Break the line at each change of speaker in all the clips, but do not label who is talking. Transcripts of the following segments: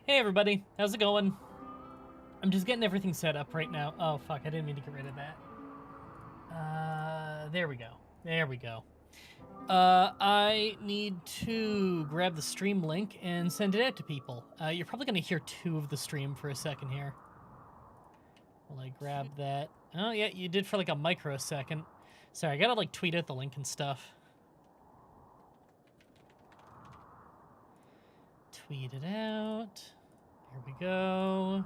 Hey everybody, how's it going? I'm just getting everything set up right now. Oh fuck, I didn't mean to get rid of that. There we go. There we go. I need to grab the stream link and send it out to people. You're probably gonna hear two of the stream for a second here. Will I grab that? Oh yeah, you did for like a microsecond. Sorry, I gotta like tweet out the link and stuff. Tweet it out. Here we go.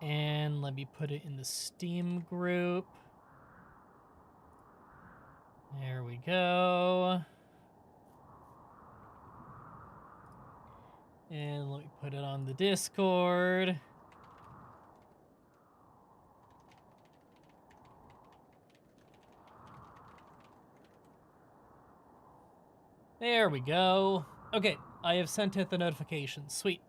And let me put it in the Steam group. There we go. And let me put it on the Discord. There we go. Okay, I have sent out the notification. Sweet.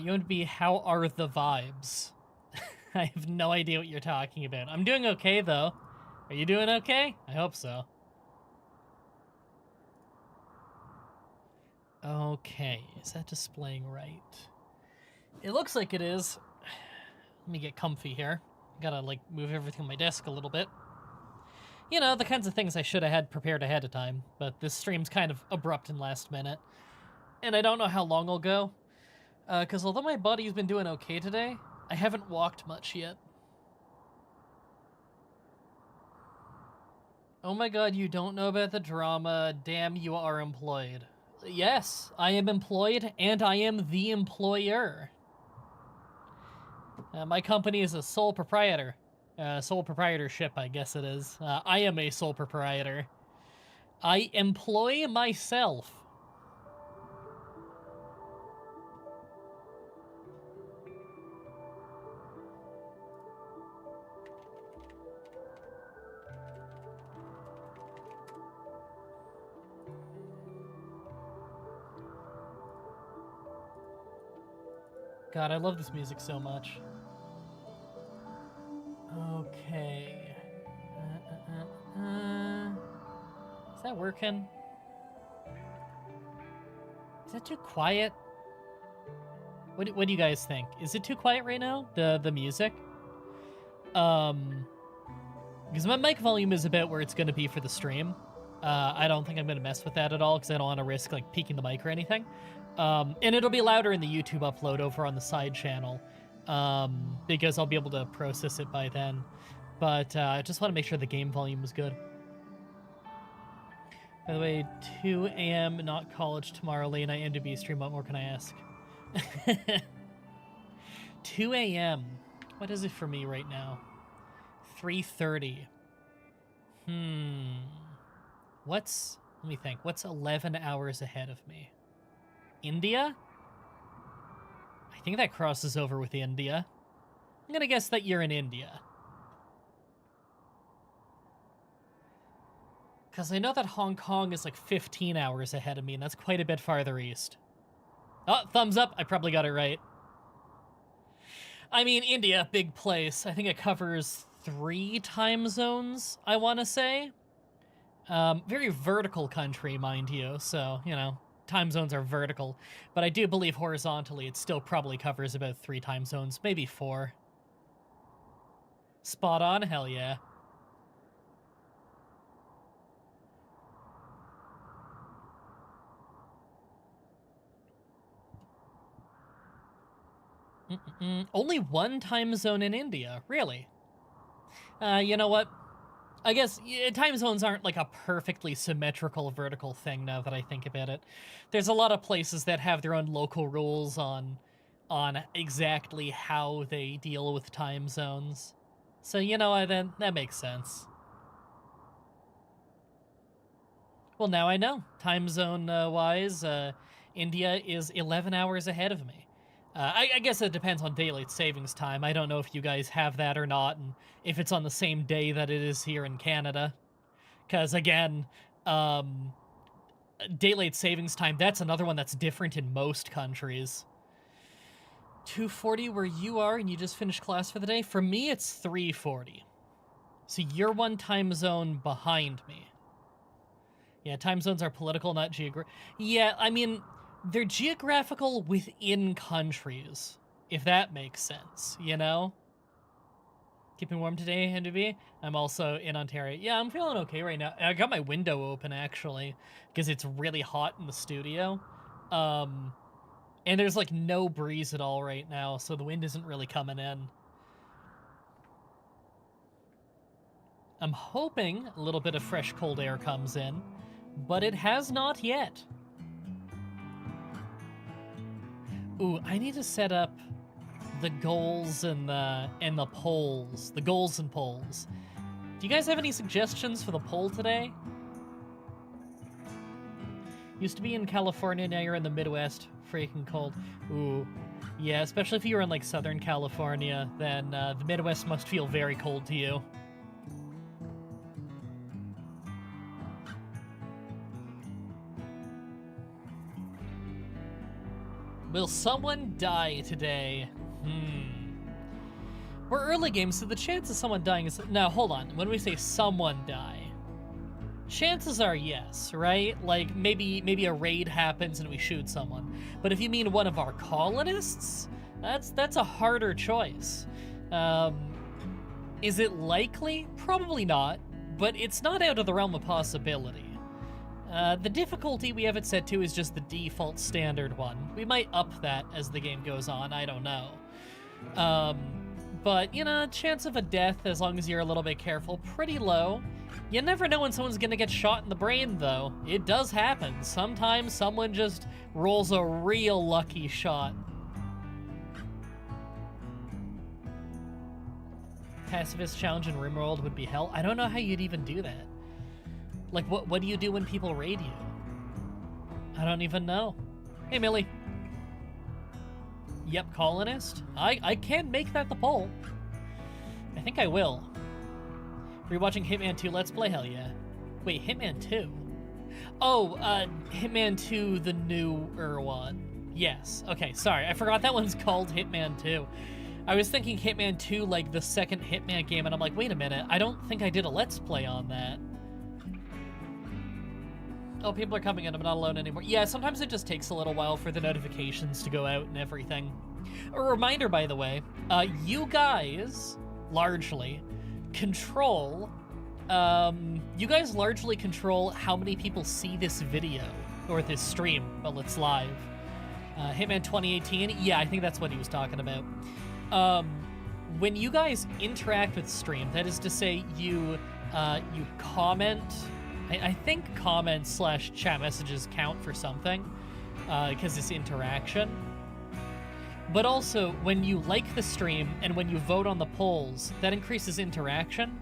You want to be, how are the vibes? I have no idea what you're talking about. I'm doing okay, though. Are you doing okay? I hope so. Okay, is that displaying right? It looks like it is. Let me get comfy here. Gotta, like, move everything on my desk a little bit. You know, the kinds of things I should have had prepared ahead of time, but this stream's kind of abrupt and last minute. And I don't know how long I'll go. Because although my body's been doing okay today, I haven't walked much yet. Oh my god, you don't know about the drama. Damn, you are employed. Yes, I am employed, and I am the employer. My company is a sole proprietor. Sole proprietorship, I guess it is. I am a sole proprietor. I employ myself. God, I love this music so much. Okay. Is that working? Is that too quiet? What do you guys think? Is it too quiet right now? The music? Because my mic volume is about where it's going to be for the stream. I don't think I'm going to mess with that at all because I don't want to risk like peaking the mic or anything. And it'll be louder in the YouTube upload over on the side channel because I'll be able to process it by then. But I just want to make sure the game volume is good. By the way, 2 a.m. not college tomorrow, late night MDB stream. What more can I ask? 2 a.m. What is it for me right now? 3:30. Let me think. What's 11 hours ahead of me? India? I think that crosses over with India. I'm gonna guess that you're in India. Because I know that Hong Kong is like 15 hours ahead of me, and that's quite a bit farther east. Oh, thumbs up. I probably got it right. I mean, India, big place. I think it covers 3 time zones, I want to say. Very vertical country, mind you, so, you know, time zones are vertical. But I do believe horizontally it still probably covers about 3 time zones, maybe 4. Spot on? Hell yeah. Only 1 time zone in India, really? You know what? I guess time zones aren't like a perfectly symmetrical vertical thing now that I think about it. There's a lot of places that have their own local rules on exactly how they deal with time zones. So, you know, then that makes sense. Well, now I know. Time zone wise, India is 11 hours ahead of me. I guess it depends on daylight savings time. I don't know if you guys have that or not, and if it's on the same day that it is here in Canada. Because, again, daylight savings time, that's another one that's different in most countries. 2:40 where you are, and you just finished class for the day? For me, it's 3:40. So you're 1 time zone behind me. Yeah, time zones are political, not geographic. Yeah, I mean, they're geographical within countries, if that makes sense, you know? Keeping warm today, NDB? I'm also in Ontario. Yeah, I'm feeling okay right now. I got my window open, actually, because it's really hot in the studio. And there's, like, no breeze at all right now, so the wind isn't really coming in. I'm hoping a little bit of fresh cold air comes in, but it has not yet. Ooh, I need to set up the goals and the polls. The goals and polls. Do you guys have any suggestions for the poll today? Used to be in California, now you're in the Midwest. Freaking cold. Ooh. Yeah, especially if you were in, like, Southern California, then the Midwest must feel very cold to you. Will someone die today? We're early games, so the chance of someone dying is... Now, hold on. When we say someone die, chances are yes, right? Like, maybe a raid happens and we shoot someone. But if you mean one of our colonists, that's a harder choice. Is it likely? Probably not, but it's not out of the realm of possibility. The difficulty we have it set to is just the default standard one. We might up that as the game goes on, I don't know. But, you know, chance of a death, as long as you're a little bit careful, pretty low. You never know when someone's gonna get shot in the brain, though. It does happen. Sometimes someone just rolls a real lucky shot. Pacifist challenge in RimWorld would be hell. I don't know how you'd even do that. Like, what do you do when people raid you? I don't even know. Hey, Millie. Yep, colonist. I can make that the poll. I think I will. Rewatching Hitman 2 Let's Play? Hell yeah. Wait, Hitman 2? Oh, Hitman 2, the newer one. Yes. Okay, sorry. I forgot that one's called Hitman 2. I was thinking Hitman 2, like the second Hitman game, and I'm like, wait a minute. I don't think I did a Let's Play on that. Oh, people are coming in. I'm not alone anymore. Yeah, sometimes it just takes a little while for the notifications to go out and everything. A reminder, by the way, you guys largely control how many people see this video or this stream while it's live. Hitman 2018, yeah, I think that's what he was talking about. When you guys interact with stream, that is to say you comment. I think comments / chat messages count for something, because it's interaction. But also, when you like the stream and when you vote on the polls, that increases interaction,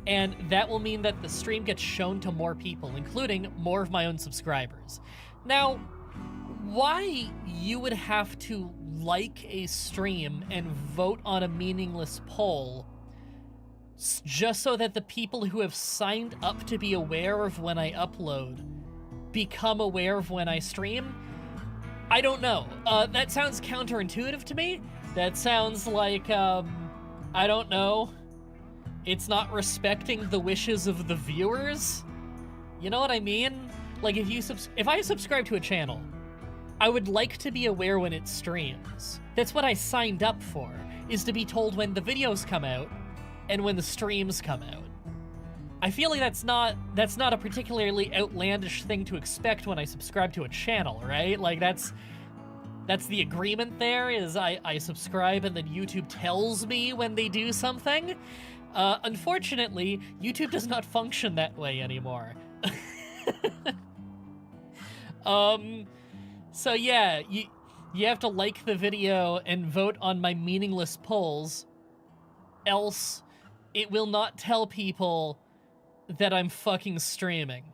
and that will mean that the stream gets shown to more people, including more of my own subscribers. Now, why you would have to like a stream and vote on a meaningless poll just so that the people who have signed up to be aware of when I upload become aware of when I stream? I don't know. That sounds counterintuitive to me. That sounds like, I don't know. It's not respecting the wishes of the viewers? You know what I mean? Like, if I subscribe to a channel, I would like to be aware when it streams. That's what I signed up for, is to be told when the videos come out and when the streams come out. I feel like that's not a particularly outlandish thing to expect when I subscribe to a channel, right? Like, that's the agreement there, is I subscribe and then YouTube tells me when they do something. Unfortunately, YouTube does not function that way anymore. So yeah, you have to like the video and vote on my meaningless polls, else it will not tell people that I'm fucking streaming.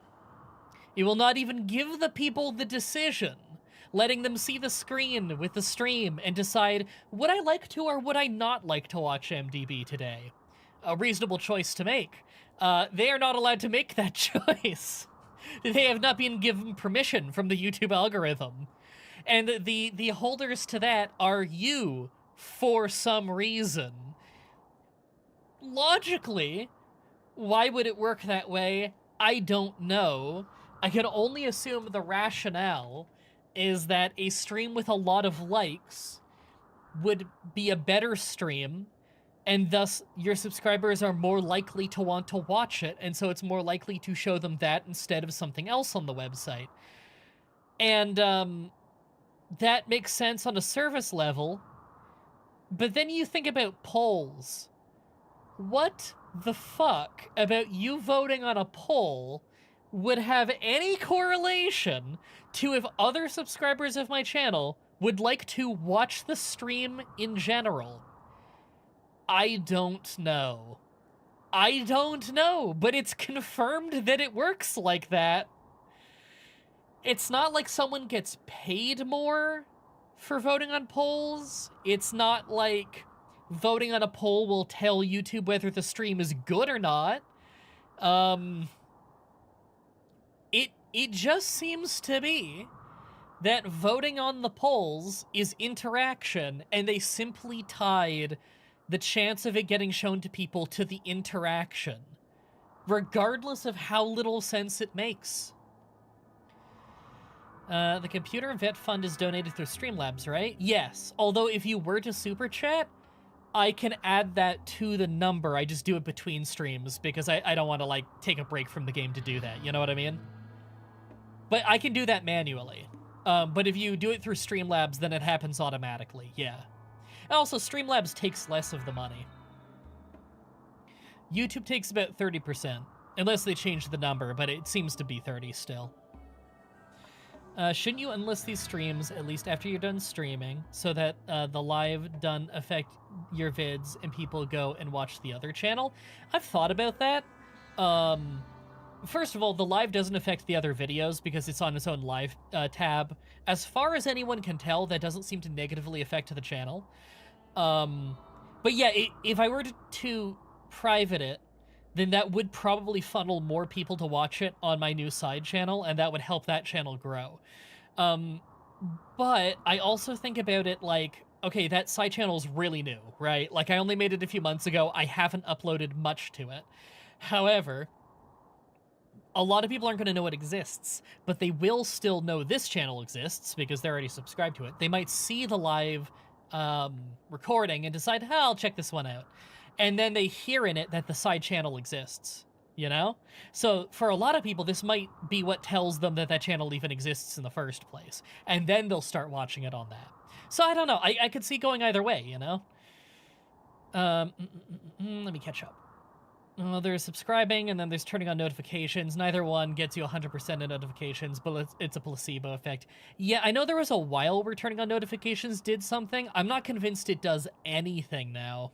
It will not even give the people the decision, letting them see the screen with the stream and decide, would I like to or would I not like to watch MDB today? A reasonable choice to make. They are not allowed to make that choice. They have not been given permission from the YouTube algorithm. And the holders to that are you, for some reason. Logically, why would it work that way? I don't know. I can only assume the rationale is that a stream with a lot of likes would be a better stream, and thus your subscribers are more likely to want to watch it, and so it's more likely to show them that instead of something else on the website. And that makes sense on a service level, but then you think about polls. What the fuck about you voting on a poll would have any correlation to if other subscribers of my channel would like to watch the stream in general? I don't know. I don't know, but it's confirmed that it works like that. It's not like someone gets paid more for voting on polls. It's not like voting on a poll will tell YouTube whether the stream is good or not. It just seems to be that voting on the polls is interaction, and they simply tied the chance of it getting shown to people to the interaction, regardless of how little sense it makes. The Computer Vet Fund is donated through Streamlabs, right? Yes, although if you were to super chat, I can add that to the number. I just do it between streams because I don't want to, like, take a break from the game to do that, you know what I mean? But I can do that manually. But if you do it through Streamlabs, then it happens automatically, yeah. And also, Streamlabs takes less of the money. YouTube takes about 30%, unless they change the number, but it seems to be 30 still. Shouldn't you unlist these streams, at least after you're done streaming, so that the live done affect your vids and people go and watch the other channel? I've thought about that. First of all, the live doesn't affect the other videos because it's on its own live tab. As far as anyone can tell, that doesn't seem to negatively affect the channel. But yeah, if I were to private it, then that would probably funnel more people to watch it on my new side channel, and that would help that channel grow. But I also think about it like, okay, that side channel is really new, right? Like, I only made it a few months ago. I haven't uploaded much to it. However, a lot of people aren't going to know it exists, but they will still know this channel exists because they're already subscribed to it. They might see the live recording and decide, oh, I'll check this one out. And then they hear in it that the side channel exists, you know? So for a lot of people, this might be what tells them that that channel even exists in the first place. And then they'll start watching it on that. So I don't know. I could see going either way, you know? Let me catch up. Well, there's subscribing, and then there's turning on notifications. Neither one gets you 100% of notifications, but it's a placebo effect. Yeah, I know there was a while where turning on notifications did something. I'm not convinced it does anything now.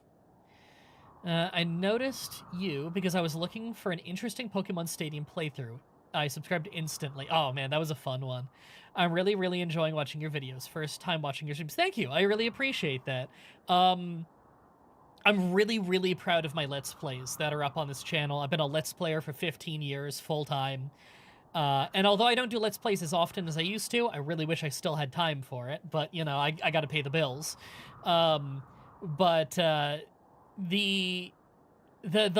I noticed you because I was looking for an interesting Pokemon Stadium playthrough. I subscribed instantly. Oh man, that was a fun one. I'm really, really enjoying watching your videos. First time watching your streams. Thank you. I really appreciate that. I'm really, really proud of my Let's Plays that are up on this channel. I've been a Let's Player for 15 years, full-time. And although I don't do Let's Plays as often as I used to, I really wish I still had time for it. But, you know, I gotta pay the bills. The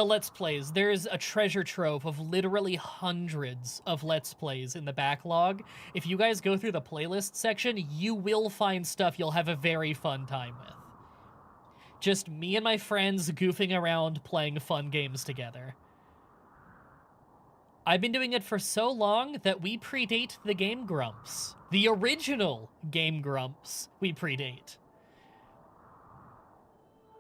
Let's Plays, there's a treasure trove of literally hundreds of Let's Plays in the backlog. If you guys go through the playlist section, you will find stuff you'll have a very fun time with. Just me and my friends goofing around playing fun games together. I've been doing it for so long that we predate the Game Grumps. The original Game Grumps we predate.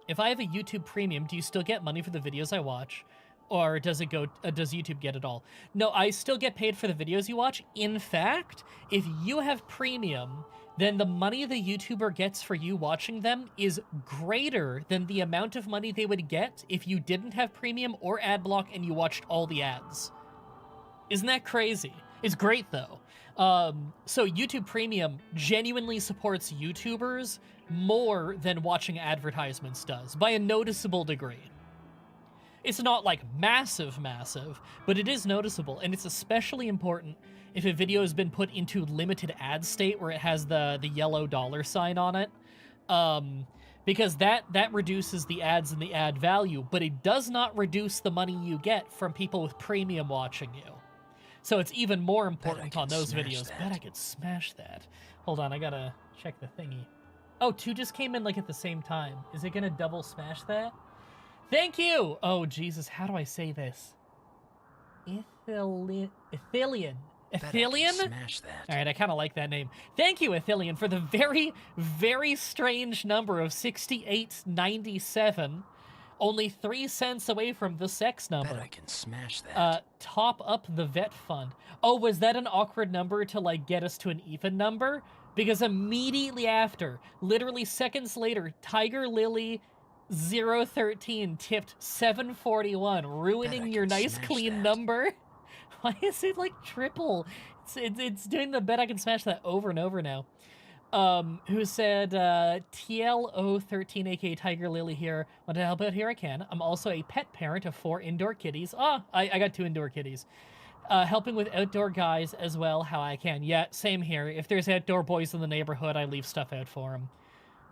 If I have a YouTube Premium, do you still get money for the videos I watch? Or does YouTube get it all? No, I still get paid for the videos you watch. In fact, if you have Premium, then the money the YouTuber gets for you watching them is greater than the amount of money they would get if you didn't have Premium or ad block and you watched all the ads. Isn't that crazy? It's great, though. So YouTube Premium genuinely supports YouTubers more than watching advertisements does, by a noticeable degree. It's not, like, massive, but it is noticeable, and it's especially important if a video has been put into limited ad state where it has the yellow $ on it, because that reduces the ads and the ad value, but it does not reduce the money you get from people with Premium watching you. So it's even more important on those
smash
videos.
that.
Bet I could smash that. Hold on, I gotta check the thingy. Oh, 2 just came in like at the same time. Is it gonna double smash that? Thank you! Oh, Jesus, how do I say this? Ithilian? Ithilian?
Smash that.
All right, I kind of like that name. Thank you, Ithilian, for the very, very strange number of 68.97. Only 3 cents away from the sex number.
Bet I can smash that.
Top up the vet fund. Oh, was that an awkward number to, like, get us to an even number? Because immediately after, literally seconds later, Tiger Lily 013 tipped 741, ruining your nice clean number. Why is it like triple? It's doing the bet I can smash that over and over now. Who said, TLO13 aka Tiger Lily here. Want to help out here I can. I'm also a pet parent of 4 indoor kitties. I got 2 indoor kitties. Helping with outdoor guys as well how I can. Yeah, same here. If there's outdoor boys in the neighborhood, I leave stuff out for them.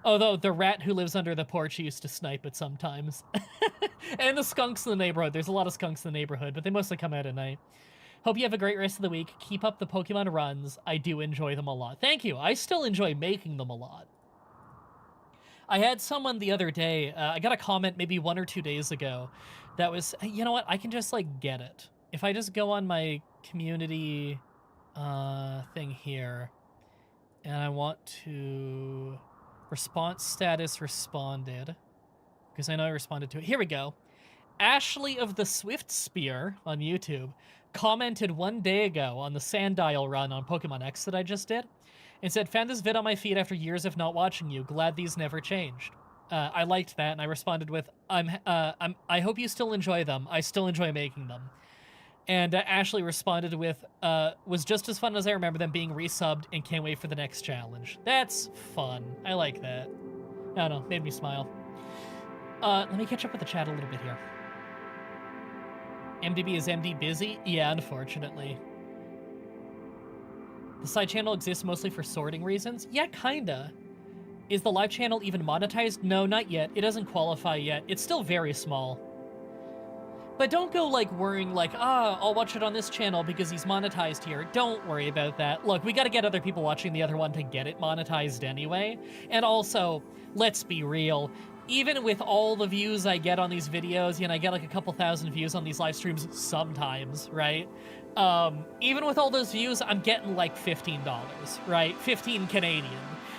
Although the rat who lives under the porch used to snipe it sometimes. And the skunks in the neighborhood. There's a lot of skunks in the neighborhood, but they mostly come out at night. Hope you have a great rest of the week. Keep up the Pokemon runs. I do enjoy them a lot. Thank you. I still enjoy making them a lot. I had someone the other day, I got a comment maybe 1 or 2 days ago that was, you know what, I can just like get it. If I just go on my community thing here, and I want to response status responded, because I know I responded to it. Here we go. Ashley of the Swift Spear on YouTube commented 1 day ago on the Sandile run on Pokemon X that I just did, and said, found this vid on my feed after years of not watching you. Glad these never changed. I liked that, and I responded with, I hope you still enjoy them. I still enjoy making them. And Ashley responded with, was just as fun as I remember them being resubbed and can't wait for the next challenge. That's fun. I like that. I don't know, made me smile. Let me catch up with the chat a little bit here. MDB is MD busy? Yeah, unfortunately. The side channel exists mostly for sorting reasons? Yeah, kinda. Is the live channel even monetized? No, not yet. It doesn't qualify yet. It's still very small. But don't go, like, worrying, like, I'll watch it on this channel because he's monetized here. Don't worry about that. Look, we gotta get other people watching the other one to get it monetized anyway. And also, let's be real. Even with all the views I get on these videos, I get like a couple thousand views on these live streams sometimes, right? Even with all those views, I'm getting like $15, right? 15 Canadian.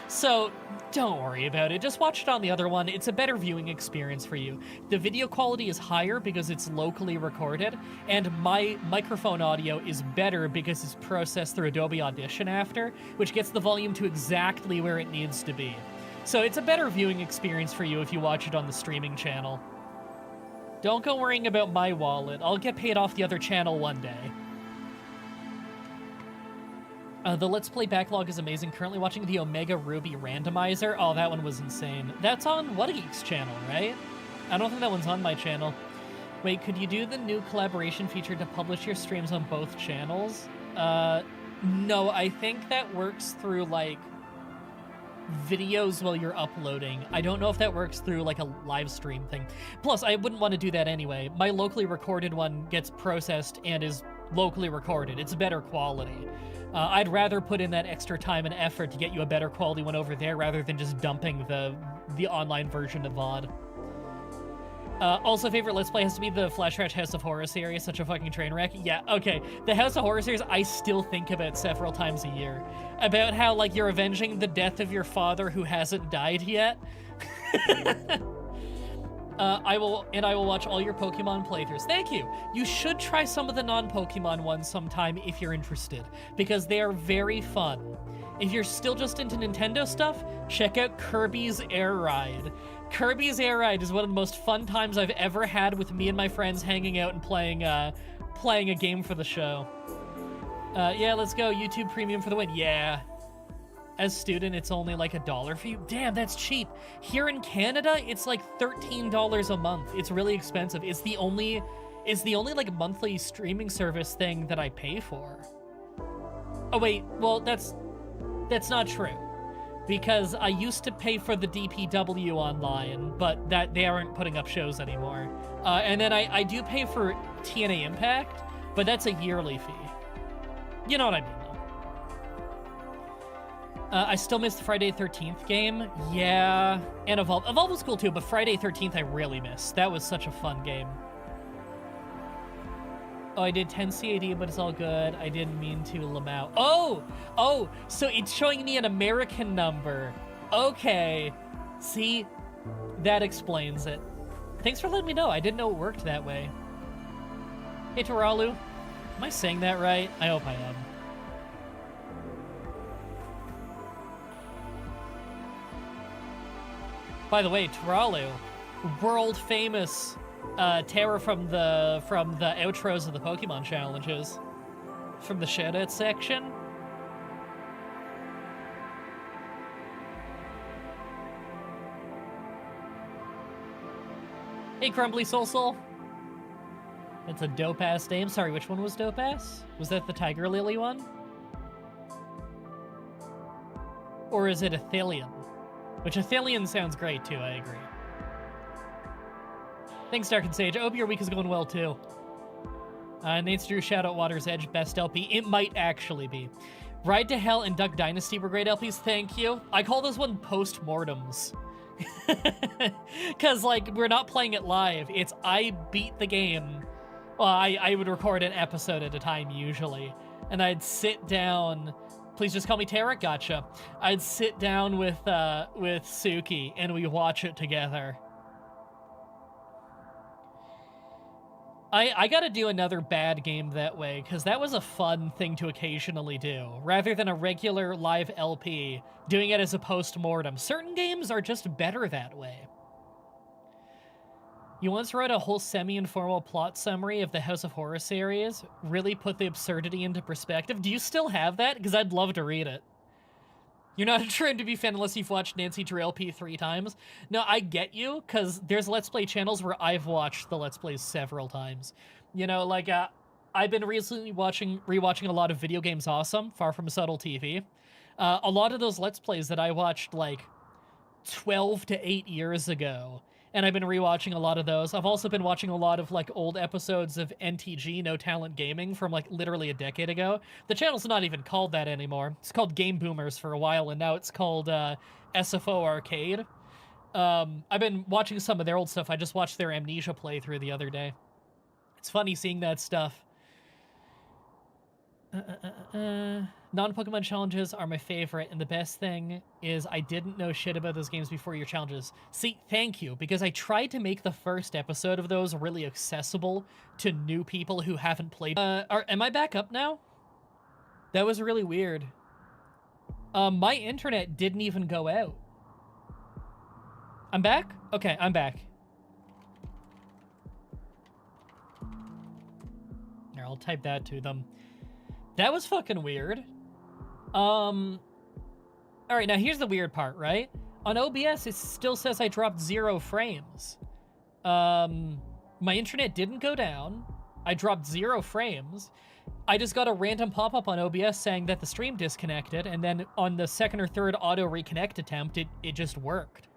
So don't worry about it. Just watch it on the other one. It's a better viewing experience for you. The video quality is higher because it's locally recorded, and my microphone audio is better because it's processed through Adobe Audition after, which gets the volume to exactly where it needs to be. So it's a better viewing experience for you if you watch it on the streaming channel. Don't go worrying about my wallet. I'll get paid off the other channel one day. The Let's Play backlog is amazing. Currently watching the Omega Ruby randomizer. Oh, that one was insane. That's on What Geek's channel, right? I don't think that one's on my channel. Wait, could you do the new collaboration feature to publish your streams on both channels? No, I think that works through, like, videos while you're uploading. I don't know if that works through like a live stream thing. Plus, I wouldn't want to do that anyway. My locally recorded one gets processed and is locally recorded. It's better quality. I'd rather put in that extra time and effort to get you a better quality one over there rather than just dumping the online version of VOD. Also, favorite Let's Play has to be the Flash Ratch House of Horror series. Such a fucking train wreck. Yeah, okay. The House of Horror series, I still think about several times a year. About how, like, you're avenging the death of your father who hasn't died yet. I will watch all your Pokemon playthroughs. Thank you. You should try some of the non-Pokemon ones sometime if you're interested, because they are very fun. If you're still just into Nintendo stuff, check out Kirby's Air Ride. Kirby's Air Ride is one of the most fun times I've ever had with me and my friends hanging out and playing a game for the show. Yeah, let's go. YouTube Premium for the win. Yeah. As student, it's only like $1 for you. Damn, that's cheap. Here in Canada, it's like $13 a month. It's really expensive. It's the only like monthly streaming service thing that I pay for. Oh wait, well that's not true. Because I used to pay for the DPW online, but that they aren't putting up shows anymore. And then I do pay for TNA Impact, but that's a yearly fee. You know what I mean, though. I still miss the Friday 13th game. Yeah, and Evolve. Evolve was cool too, but Friday 13th I really miss. That was such a fun game. Oh, I did 10 CAD, but it's all good. I didn't mean to, Lamau. Oh, so it's showing me an American number. Okay. See, that explains it. Thanks for letting me know. I didn't know it worked that way. Hey, Taralu. Am I saying that right? I hope I am. By the way, Taralu, world famous terror from the outros of the Pokemon challenges, from the shout-out section. Hey, Crumbly Soul Soul. That's a dope-ass name. Sorry, which one was dope-ass? Was that the Tiger Lily one? Or is it Athelion? Which Athelion sounds great, too, I agree. Thanks, Dark and Sage. I hope your week is going well, too. Nate's Drew, Shadow Water's Edge, best LP. It might actually be. Ride to Hell and Duck Dynasty were great LPs, thank you. I call this one Post-Mortems. Because, like, we're not playing it live. It's I beat the game. Well, I would record an episode at a time, usually. And I'd sit down... Please just call me Tara. Gotcha. I'd sit down with Suki and we watch it together. I gotta do another bad game that way, because that was a fun thing to occasionally do. Rather than a regular live LP, doing it as a post-mortem. Certain games are just better that way. You once wrote a whole semi-informal plot summary of the House of Horror series. Really put the absurdity into perspective. Do you still have that? Because I'd love to read it. You're not a trend to be fan unless you've watched Nancy Drew LP 3 times. No, I get you, because there's Let's Play channels where I've watched the Let's Plays several times. You know, like, I've been recently rewatching a lot of Video Games Awesome, Far From Subtle TV. A lot of those Let's Plays that I watched, like, 12 to 8 years ago, and I've been rewatching a lot of those. I've also been watching a lot of, like, old episodes of NTG, No Talent Gaming, from, like, literally a decade ago. The channel's not even called that anymore. It's called Game Boomers for a while, and now it's called SFO Arcade. I've been watching some of their old stuff. I just watched their Amnesia playthrough the other day. It's funny seeing that stuff. Non-Pokemon challenges are my favorite, and the best thing is I didn't know shit about those games before your challenges. See, thank you, because I tried to make the first episode of those really accessible to new people who haven't played. Am I back up now? That was really weird. My internet didn't even go out. I'm back? Okay, I'm back. Here, I'll type that to them. That was fucking weird. Alright, now here's the weird part, right? On OBS, it still says I dropped 0 frames. My internet didn't go down. I dropped 0 frames. I just got a random pop-up on OBS saying that the stream disconnected, and then on the second or third auto-reconnect attempt, it just worked.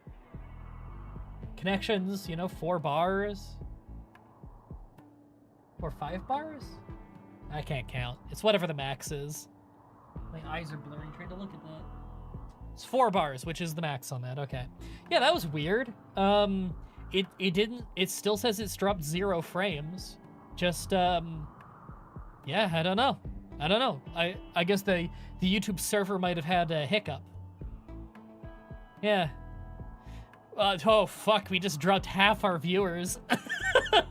Connections, you know, 4 bars. Or 5 bars? I can't count. It's whatever the max is. My eyes are blurring trying to look at that. It's 4 bars, which is the max on that. Okay. Yeah, that was weird. It still says it's dropped 0 frames. Just, yeah, I don't know. I guess the YouTube server might have had a hiccup. Yeah. Oh, fuck, we just dropped half our viewers.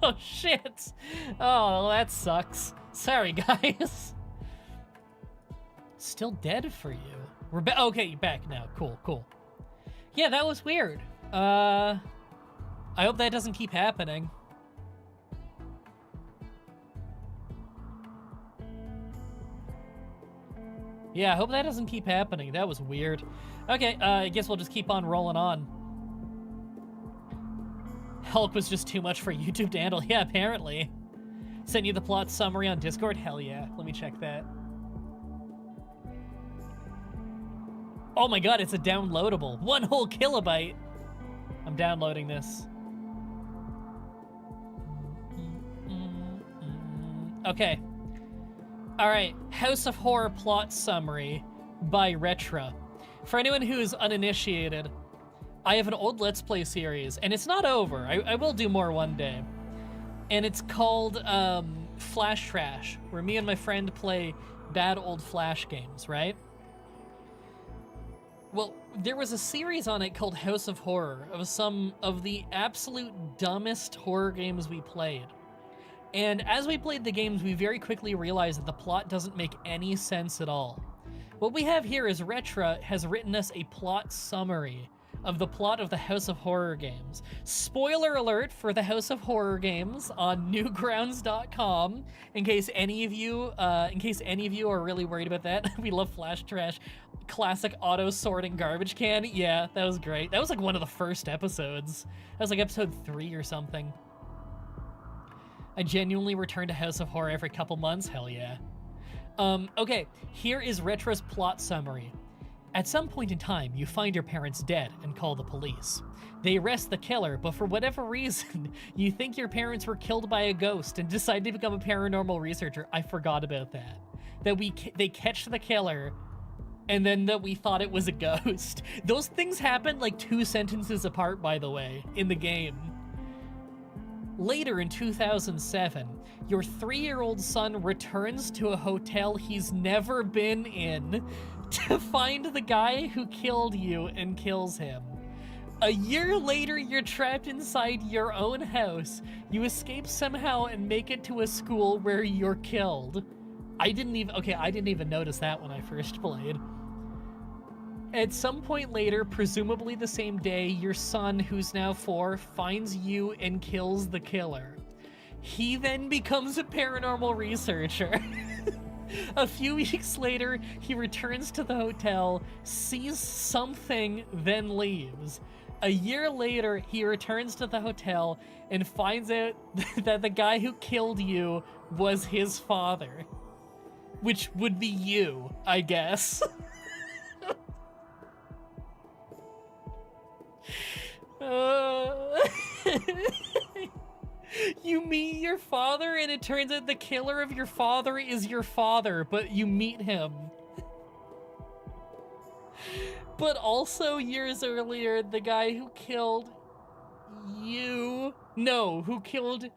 Oh, shit. Oh, that sucks. Sorry, guys. Still dead for you. We're back. Okay, you're back now. Cool. Yeah, that was weird. I hope that doesn't keep happening. Yeah, I hope that doesn't keep happening. That was weird. Okay, I guess we'll just keep on rolling on. Hulk was just too much for YouTube to handle. Yeah, apparently. Send you the plot summary on Discord? Hell yeah. Let me check that. Oh my god, it's a downloadable. 1 whole kilobyte. I'm downloading this. Okay. All right, House of Horror plot summary by Retra. For anyone who is uninitiated, I have an old Let's Play series, and it's not over. I will do more one day. And it's called Flash Trash, where me and my friend play bad old Flash games, right? Well, there was a series on it called House of Horror of some of the absolute dumbest horror games we played. And as we played the games, we very quickly realized that the plot doesn't make any sense at all. What we have here is Retra has written us a plot summary of the plot of the House of Horror games. Spoiler alert for the House of Horror games on newgrounds.com, in case any of you are really worried about that. We love Flash Trash. Classic auto-sorting garbage can. Yeah, that was great. That was like one of the first episodes. That was like episode 3 or something. I genuinely return to House of Horror every couple months. Hell yeah. Okay, here is Retra's plot summary. At some point in time, you find your parents dead and call the police. They arrest the killer, but for whatever reason, you think your parents were killed by a ghost and decide to become a paranormal researcher. I forgot about that. They catch the killer, and then that we thought it was a ghost. Those things happen like 2 sentences apart, by the way, in the game. Later in 2007, your 3-year-old son returns to a hotel he's never been in to find the guy who killed you and kills him. A year later, you're trapped inside your own house. You escape somehow and make it to a school where you're killed. I didn't even notice that when I first played. At some point later, presumably the same day, your son, who's now 4, finds you and kills the killer. He then becomes a paranormal researcher. A few weeks later, he returns to the hotel, sees something, then leaves. A year later, he returns to the hotel and finds out that the guy who killed you was his father. Which would be you, I guess. You meet your father, and it turns out the killer of your father is your father, but you meet him. But also, years earlier, the guy who killed who killed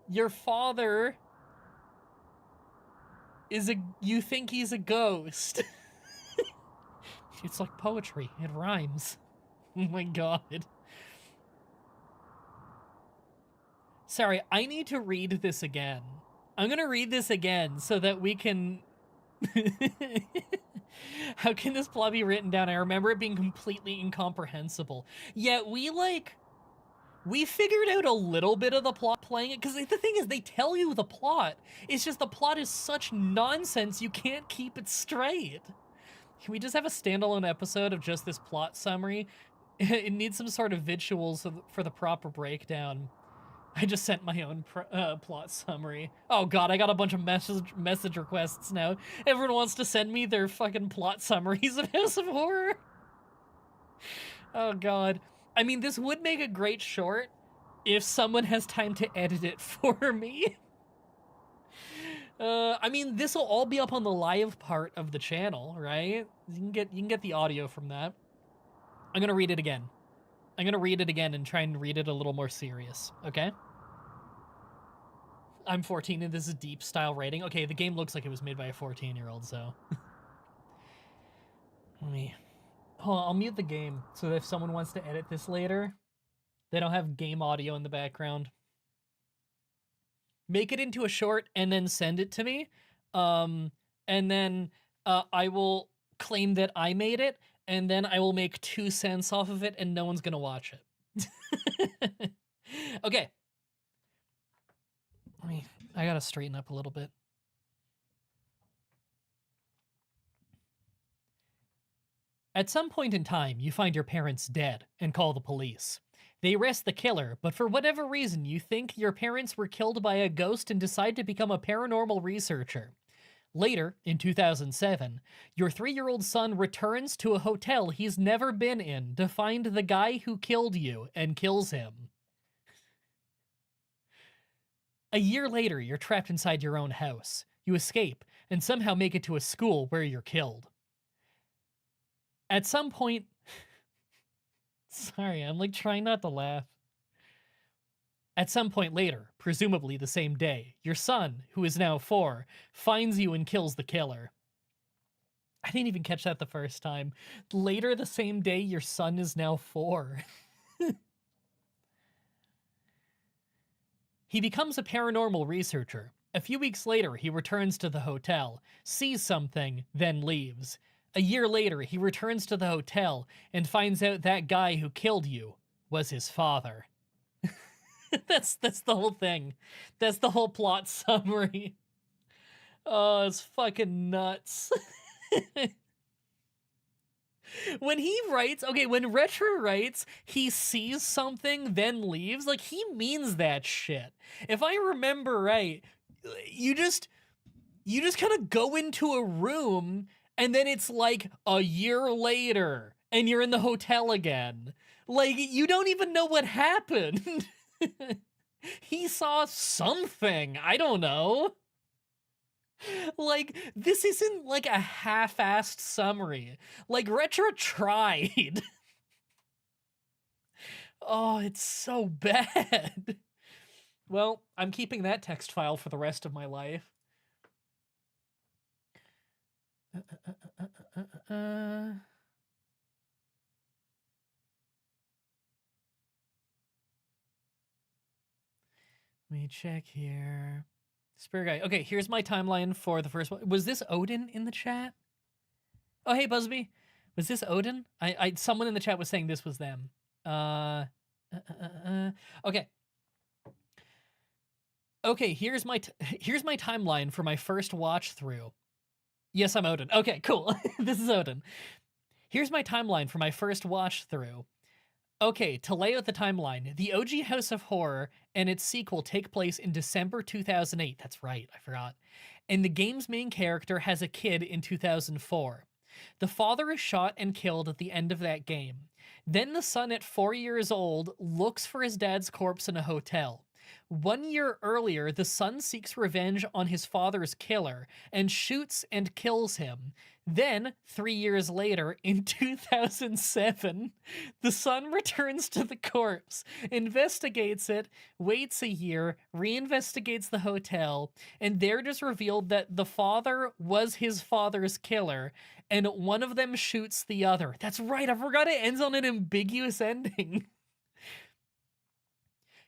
your father you think he's a ghost. It's like poetry, it rhymes. Oh my god. Sorry, I need to read this again. I'm gonna read this again so that we can... How can this plot be written down? I remember it being completely incomprehensible. Yet we figured out a little bit of the plot playing it, because the thing is, they tell you the plot. It's just the plot is such nonsense, you can't keep it straight. Can we just have a standalone episode of just this plot summary? It needs some sort of visuals for the proper breakdown. I just sent my own plot summary. Oh god, I got a bunch of message requests now. Everyone wants to send me their fucking plot summaries of House of Horror. Oh god. I mean, this would make a great short if someone has time to edit it for me. I mean, this will all be up on the live part of the channel, right? You can get the audio from that. I'm gonna read it again. I'm gonna read it again and try and read it a little more serious, okay? I'm 14 and this is deep style rating. Okay, the game looks like it was made by a 14-year-old, so. Hold on, I'll mute the game so that if someone wants to edit this later, they don't have game audio in the background. Make it into a short and then send it to me. And then I will claim that I made it, and then I will make 2 cents off of it, and no one's gonna watch it. Okay. I gotta straighten up a little bit. At some point in time, you find your parents dead and call the police. They arrest the killer, but for whatever reason, you think your parents were killed by a ghost and decide to become a paranormal researcher. Later, in 2007, your 3-year-old son returns to a hotel he's never been in to find the guy who killed you and kills him. A year later, you're trapped inside your own house. You escape, and somehow make it to a school where you're killed. At some point... Sorry, I'm like trying not to laugh. At some point later, presumably the same day, your son, who is now 4, finds you and kills the killer. I didn't even catch that the first time. Later the same day, your son is now 4. He becomes a paranormal researcher. A few weeks later, he returns to the hotel, sees something, then leaves. A year later, he returns to the hotel and finds out that guy who killed you was his father. That's the whole thing. That's the whole plot summary. Oh, it's fucking nuts. When he writes, okay, when Retro writes, he sees something, then leaves, like, he means that shit. If I remember right, you just kind of go into a room, and then it's like a year later, and you're in the hotel again. Like, you don't even know what happened. He saw something. I don't know. Like, this isn't like a half-assed summary. Like, Retro tried. Oh, it's so bad. Well, I'm keeping that text file for the rest of my life. Let me check here. Spare guy. Okay, here's my timeline for the first one. Was this Odin in the chat? Oh, hey, Busby. Was this Odin? Someone in the chat was saying this was them. Okay. Okay, here's my timeline for my first watch through. Yes, I'm Odin. Okay, cool. This is Odin. Here's my timeline for my first watch through. Okay, to lay out the timeline, the OG House of Horror and its sequel take place in December 2008. That's right, I forgot. And the game's main character has a kid in 2004. The father is shot and killed at the end of that game. Then the son at 4 years old looks for his dad's corpse in a hotel. 1 year earlier, the son seeks revenge on his father's killer and shoots and kills him. Then, 3 years later, in 2007, the son returns to the corpse, investigates it, waits a year, reinvestigates the hotel, and there it is revealed that the father was his father's killer, and one of them shoots the other. That's right, I forgot it ends on an ambiguous ending.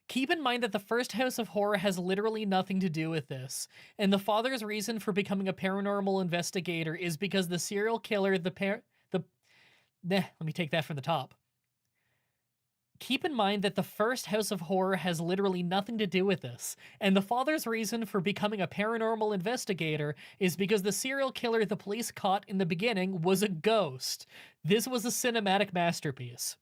Keep in mind that the first House of Horror has literally nothing to do with this, and the father's reason for becoming a paranormal investigator is because the serial killer, let me take that from the top. Keep in mind that the first House of Horror has literally nothing to do with this, and the father's reason for becoming a paranormal investigator is because the serial killer the police caught in the beginning was a ghost. This was a cinematic masterpiece.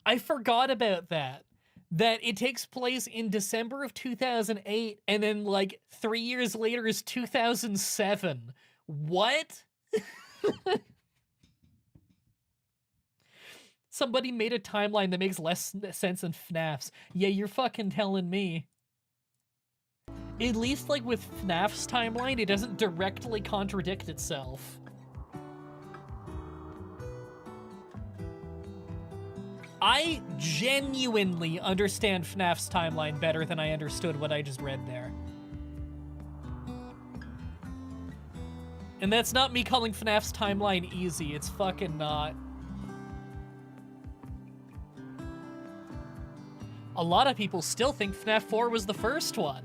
I forgot about that. That it takes place in December of 2008, and then, like, 3 years later is 2007. What? Somebody made a timeline that makes less sense than FNAF's. Yeah, you're fucking telling me. At least, like, with FNAF's timeline, it doesn't directly contradict itself. I genuinely understand FNAF's timeline better than I understood what I just read there. And that's not me calling FNAF's timeline easy, it's fucking not. A lot of people still think FNAF 4 was the first one.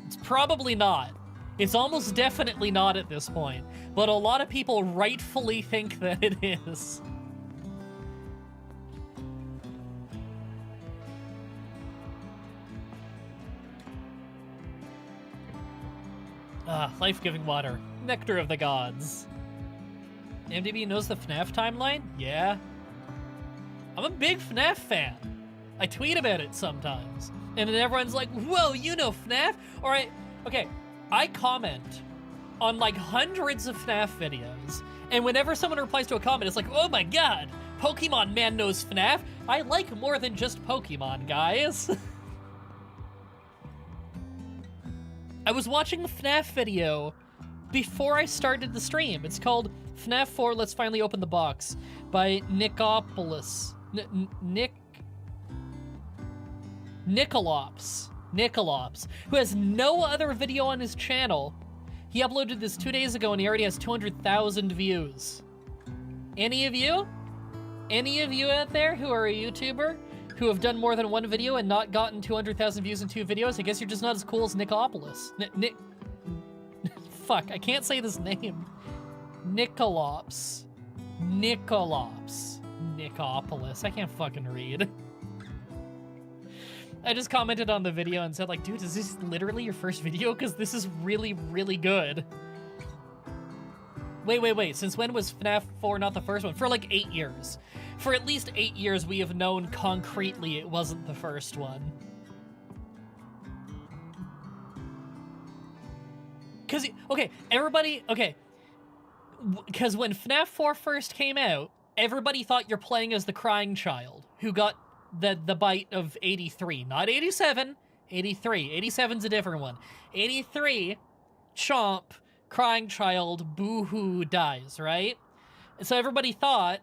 It's probably not. It's almost definitely not at this point, but a lot of people rightfully think that it is. Life-giving water. Nectar of the gods. MDB knows the FNAF timeline? Yeah. I'm a big FNAF fan. I tweet about it sometimes. And then everyone's like, whoa, you know FNAF? Alright, okay. I comment on like hundreds of FNAF videos. And whenever someone replies to a comment, it's like, oh my god, Pokemon man knows FNAF. I like more than just Pokemon, guys. I was watching a FNAF video before I started the stream. It's called FNAF 4 Let's Finally Open the Box by Nicopolis. Nicolops, who has no other video on his channel. He uploaded this 2 days ago and he already has 200,000 views. Any of you? Any of you out there who are a YouTuber who have done more than one video and not gotten 200,000 views in 2 videos? I guess you're just not as cool as Nicopolis. Fuck, I can't say this name. Nicolops. Nicopolis. I can't fucking read. I just commented on the video and said, like, dude, is this literally your first video? Because this is really, really good. Wait. Since when was FNAF 4 not the first one? For like 8 years. For at least 8 years, we have known concretely it wasn't the first one. Because, okay, everybody, okay. Because when FNAF 4 first came out, everybody thought you're playing as the crying child who got the bite of 83. Not 87, 83. 87's a different one. 83, Chomp, crying child, boo-hoo, dies, right? And so everybody thought,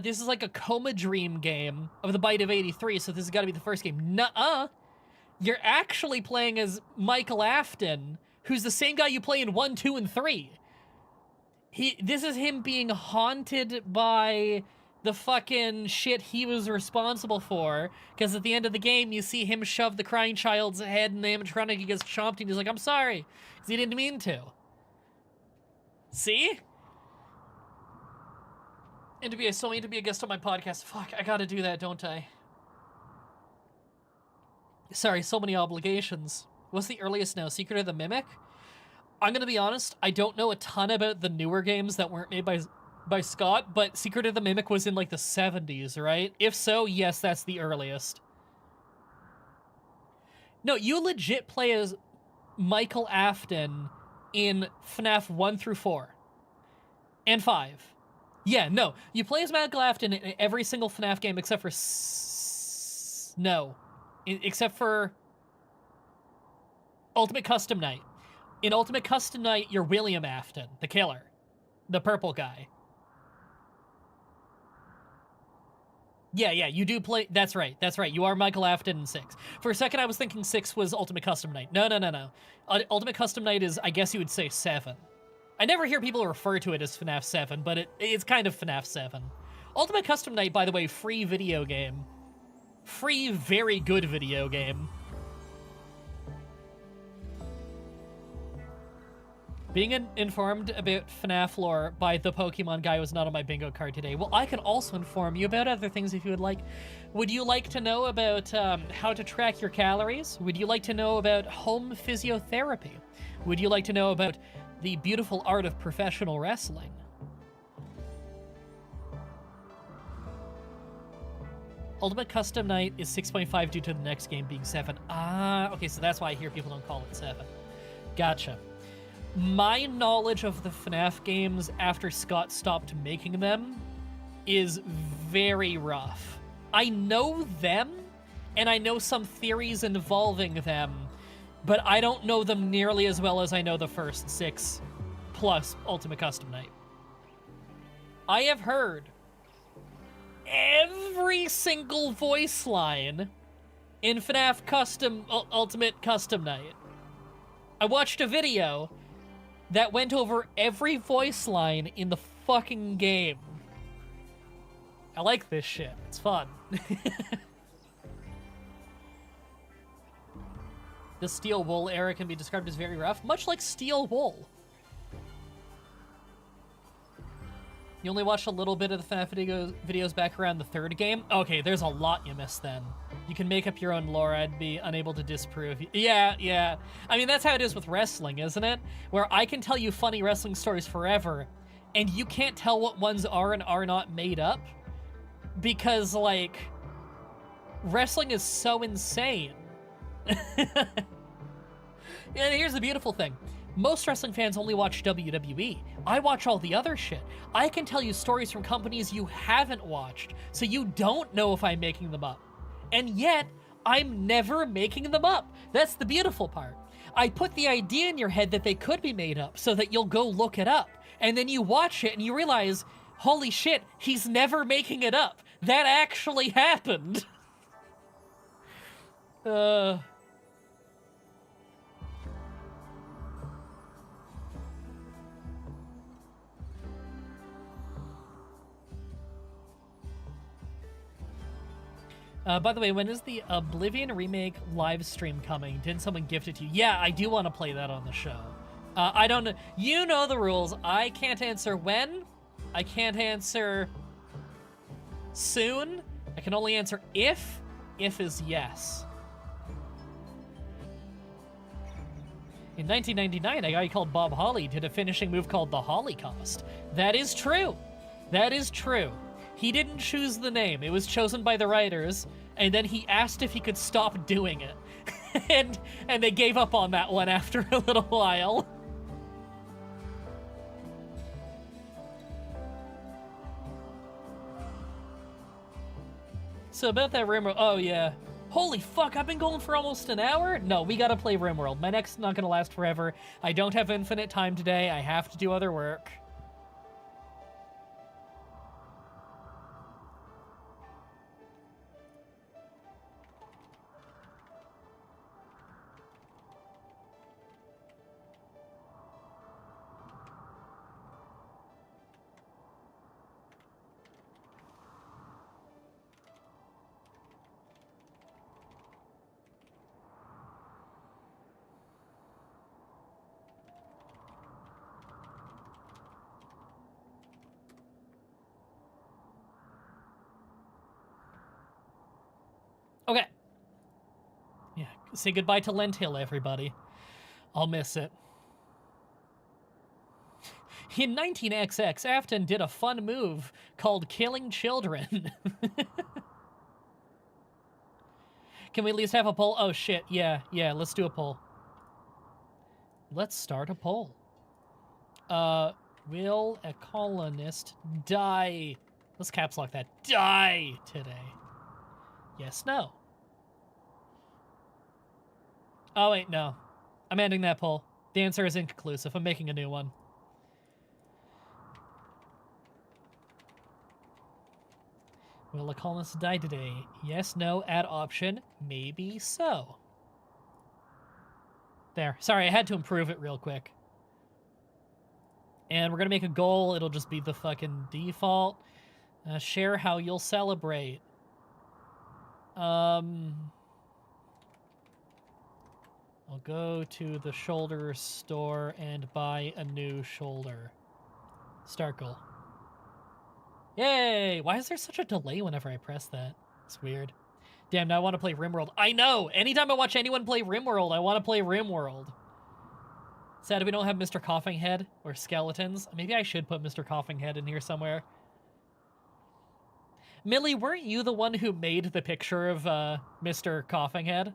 this is like a coma dream game of the bite of 83, so this has got to be the first game. Nuh-uh. You're actually playing as Michael Afton, who's the same guy you play in 1, 2, and 3. This is him being haunted by the fucking shit he was responsible for, because at the end of the game, you see him shove the crying child's head in the animatronic, he gets chomped, and he's like, I'm sorry, because he didn't mean to. See? And to be a guest on my podcast. Fuck, I gotta do that, don't I? Sorry, so many obligations. What's the earliest now? Secret of the Mimic? I'm gonna be honest, I don't know a ton about the newer games that weren't made by Scott, but Secret of the Mimic was in like the 70s, right? If so, yes, that's the earliest. No, you legit play as Michael Afton in FNAF 1 through 4. And 5. Yeah, no, you play as Michael Afton in every single FNAF game except for... except for Ultimate Custom Night. In Ultimate Custom Night, you're William Afton, the killer. The purple guy. Yeah, you do play... That's right. You are Michael Afton in 6. For a second, I was thinking 6 was Ultimate Custom Night. No. Ultimate Custom Night is, I guess you would say, 7. I never hear people refer to it as FNAF 7, but it's kind of FNAF 7. Ultimate Custom Night, by the way, free video game. Free, very good video game. Being informed about FNAF lore by the Pokemon guy was not on my bingo card today. Well, I can also inform you about other things if you would like. Would you like to know about how to track your calories? Would you like to know about home physiotherapy? Would you like to know about the beautiful art of professional wrestling? Ultimate Custom Night is 6.5 due to the next game being 7. Okay, so that's why I hear people don't call it 7. Gotcha. My knowledge of the FNAF games after Scott stopped making them is very rough. I know them, and I know some theories involving them, but I don't know them nearly as well as I know the first 6 plus Ultimate Custom Night. I have heard every single voice line in FNAF Ultimate Custom Night. I watched a video that went over every voice line in the fucking game. I like this shit. It's fun. The Steel Wool era can be described as very rough, much like Steel Wool. You only watched a little bit of the FNAF videos back around the 3rd game? Okay, there's a lot you missed then. You can make up your own lore, I'd be unable to disprove. Yeah. I mean, that's how it is with wrestling, isn't it? Where I can tell you funny wrestling stories forever, and you can't tell what ones are and are not made up. Because, like, wrestling is so insane. And here's the beautiful thing. Most wrestling fans only watch WWE. I watch all the other shit. I can tell you stories from companies you haven't watched, so you don't know if I'm making them up. And yet, I'm never making them up. That's the beautiful part. I put the idea in your head that they could be made up so that you'll go look it up. And then you watch it and you realize, holy shit, he's never making it up. That actually happened. By the way, when is the Oblivion Remake live stream coming? Didn't someone gift it to you? Yeah, I do want to play that on the show. I don't know. You know the rules. I can't answer when. I can't answer soon. I can only answer if. If is yes. In 1999, a guy called Bob Holly did a finishing move called the Holocaust. That is true. That is true. He didn't choose the name. It was chosen by the writers, and then he asked if he could stop doing it. and they gave up on that one after a little while. So about that RimWorld, oh yeah. Holy fuck, I've been going for almost an hour? No, we gotta play RimWorld. My neck's not gonna last forever. I don't have infinite time today. I have to do other work. Okay. Yeah, say goodbye to Lentil, everybody. I'll miss it. In 19XX, Afton did a fun move called killing children. Can we at least have a poll? Oh shit, yeah, let's do a poll. Let's start a poll. Will a colonist die? Let's caps lock that. Die today. Yes, no. Oh, wait, no. I'm ending that poll. The answer is inconclusive. I'm making a new one. Will a colonist die today? Yes, no, add option. Maybe so. There. Sorry, I had to improve it real quick. And we're gonna make a goal. It'll just be the fucking default. Share how you'll celebrate. I'll go to the shoulder store and buy a new shoulder. Start goal. Yay! Why is there such a delay whenever I press that? It's weird. Damn, now I want to play RimWorld. I know! Anytime I watch anyone play RimWorld, I want to play RimWorld. Sad we don't have Mr. Coughing Head or skeletons. Maybe I should put Mr. Coughing Head in here somewhere. Millie, weren't you the one who made the picture of Mr. Coughing Head?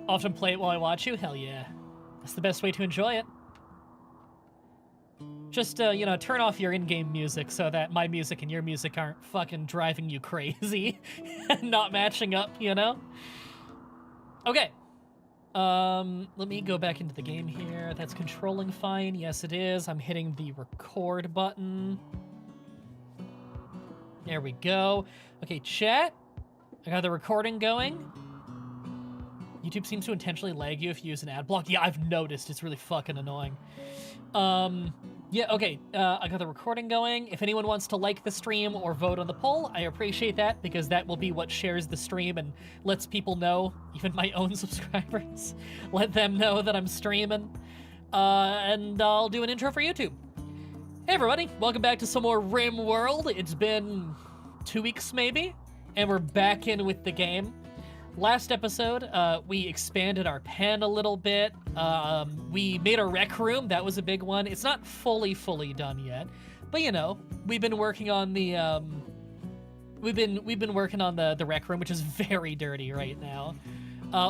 Often play it while I watch you? Hell yeah. That's the best way to enjoy it. Just, you know, turn off your in-game music so that my music and your music aren't fucking driving you crazy and not matching up, you know? Okay. Let me go back into the game here. That's controlling fine. Yes, it is. I'm hitting the record button. There we go. Okay, chat. I got the recording going. YouTube seems to intentionally lag you if you use an ad block. Yeah, I've noticed. It's really fucking annoying. Yeah, okay. I got the recording going. If anyone wants to like the stream or vote on the poll, I appreciate that because that will be what shares the stream and lets people know, even my own subscribers, let them know that I'm streaming. And I'll do an intro for YouTube. Hey everybody, welcome back to some more RimWorld. It's been 2 weeks maybe, and we're back in with the game. Last episode, we expanded our pen a little bit. We made a rec room. That was a big one. It's not fully done yet, but you know, we've been working on the we've been working on the rec room, which is very dirty right now.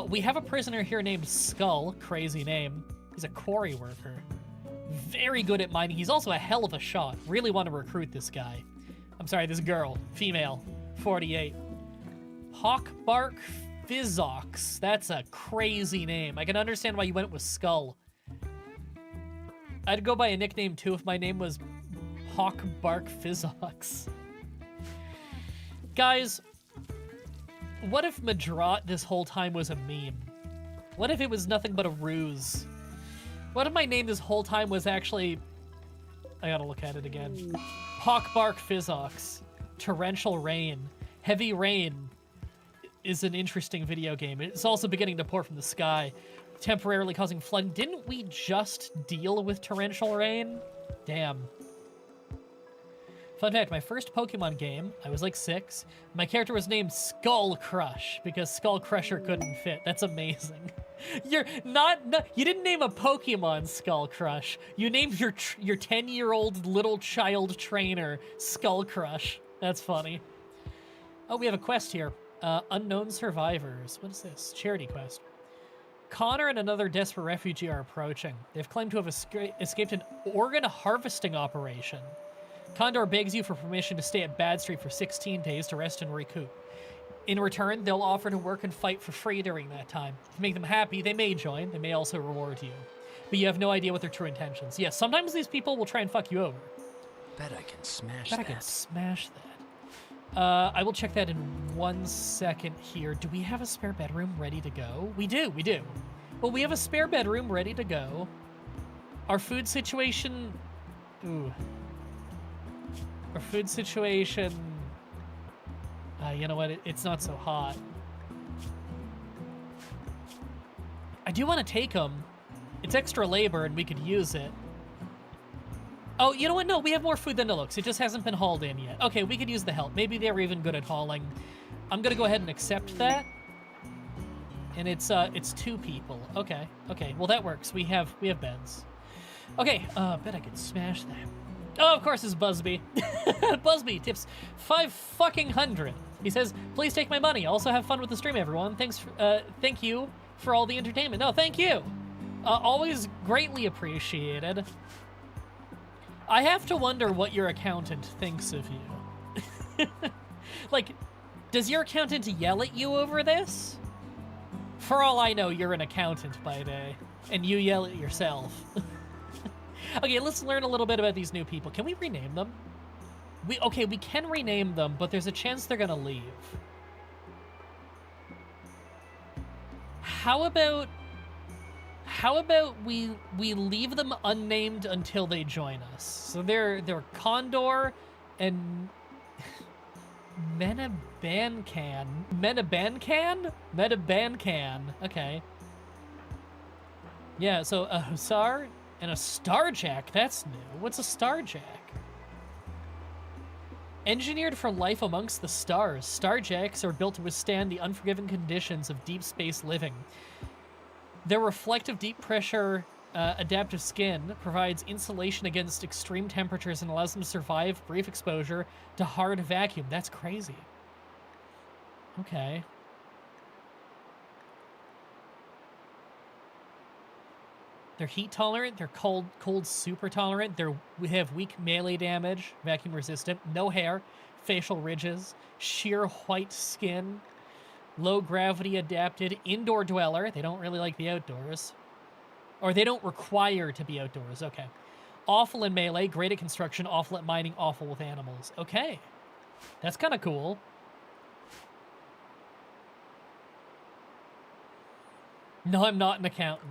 We have a prisoner here named Skull. Crazy name. He's a quarry worker. Very good at mining. He's also a hell of a shot. Really want to recruit this guy. I'm sorry, this girl, female, 48. Hawkbark Fizzox. That's a crazy name. I can understand why you went with Skull. I'd go by a nickname too if my name was Hawkbark Fizzox. Guys, what if Mah-Dry this whole time was a meme? What if it was nothing but a ruse? What if my name this whole time was actually... I gotta look at it again. Hawkbark Fizzox. Torrential rain. Heavy rain is an interesting video game. It's also beginning to pour from the sky, temporarily causing flooding. Didn't we just deal with torrential rain? Damn. Fun fact, my first Pokemon game, I was like 6. My character was named Skull Crush because Skull Crusher couldn't fit. That's amazing. You're not you didn't name a Pokemon Skull Crush. You named your 10-year-old little child trainer Skull Crush. That's funny. Oh, we have a quest here. Unknown survivors. What is this? Charity quest. Connor and another desperate refugee are approaching. They've claimed to have escaped an organ harvesting operation. Condor begs you for permission to stay at Bad Street for 16 days to rest and recoup. In return, they'll offer to work and fight for free during that time. To make them happy, they may join. They may also reward you. But you have no idea what their true intentions. Yes, sometimes these people will try and fuck you over.
Bet I can smash that.
I can smash that. I will check that in 1 second here. Do we have a spare bedroom ready to go? We do. Well, we have a spare bedroom ready to go. Our food situation... Ooh. Our food situation... you know what? It's not so hot. I do want to take them. It's extra labor and we could use it. Oh, you know what? No, we have more food than it looks. It just hasn't been hauled in yet. Okay, we could use the help. Maybe they're even good at hauling. I'm gonna go ahead and accept that. And it's 2 people. Okay. Well, that works. We have beds. Okay. Bet I could smash that. Oh, of course, it's Busby. Busby tips 500. He says, "Please take my money. Also, have fun with the stream, everyone. Thank you for all the entertainment." No, thank you. Always greatly appreciated. I have to wonder what your accountant thinks of you. Like, does your accountant yell at you over this? For all I know, you're an accountant by day, and you yell at yourself. Okay, let's learn a little bit about these new people. Can we rename them? We can rename them, but there's a chance they're gonna leave. How about we leave them unnamed until they join us? So they're Condor and Menabancan. Menabancan. Okay. Yeah, so a Hussar and a Starjack. That's new. What's a Starjack? Engineered for life amongst the stars, Starjacks are built to withstand the unforgiving conditions of deep space living. Their reflective, deep pressure, adaptive skin provides insulation against extreme temperatures and allows them to survive brief exposure to hard vacuum. That's crazy. Okay. They're heat tolerant. They're cold super tolerant. We have weak melee damage, vacuum resistant, no hair, facial ridges, sheer white skin, low gravity adapted, indoor dweller. They don't really like the outdoors. Or they don't require to be outdoors. Okay. Awful in melee, great at construction, awful at mining, awful with animals. Okay. That's kind of cool. No, I'm not an accountant.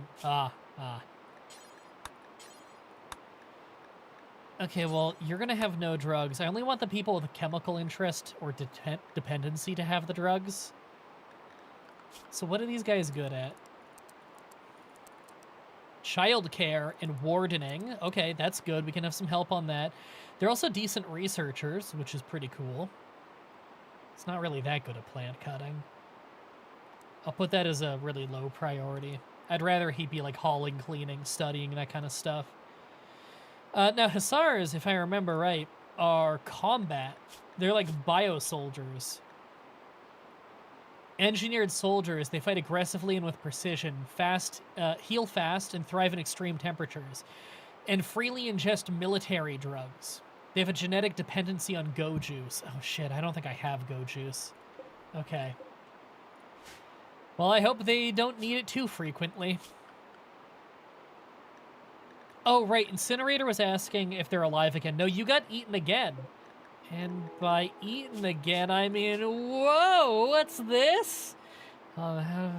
Okay, well, you're gonna have no drugs. I only want the people with a chemical interest or dependency to have the drugs. So what are these guys good at? Childcare and wardening. Okay, that's good. We can have some help on that. They're also decent researchers, which is pretty cool. It's not really that good at plant cutting. I'll put that as a really low priority. I'd rather he be like hauling, cleaning, studying, that kind of stuff. Now, Hussars, if I remember right, are combat. They're like bio-soldiers. Engineered soldiers, they fight aggressively and with precision, heal fast, and thrive in extreme temperatures, and freely ingest military drugs. They have a genetic dependency on go juice. Oh shit, I don't think I have go juice. Okay. Well, I hope they don't need it too frequently. Oh, right, Incinerator was asking if they're alive again. No, you got eaten again. And by eaten again, I mean, whoa, what's this? I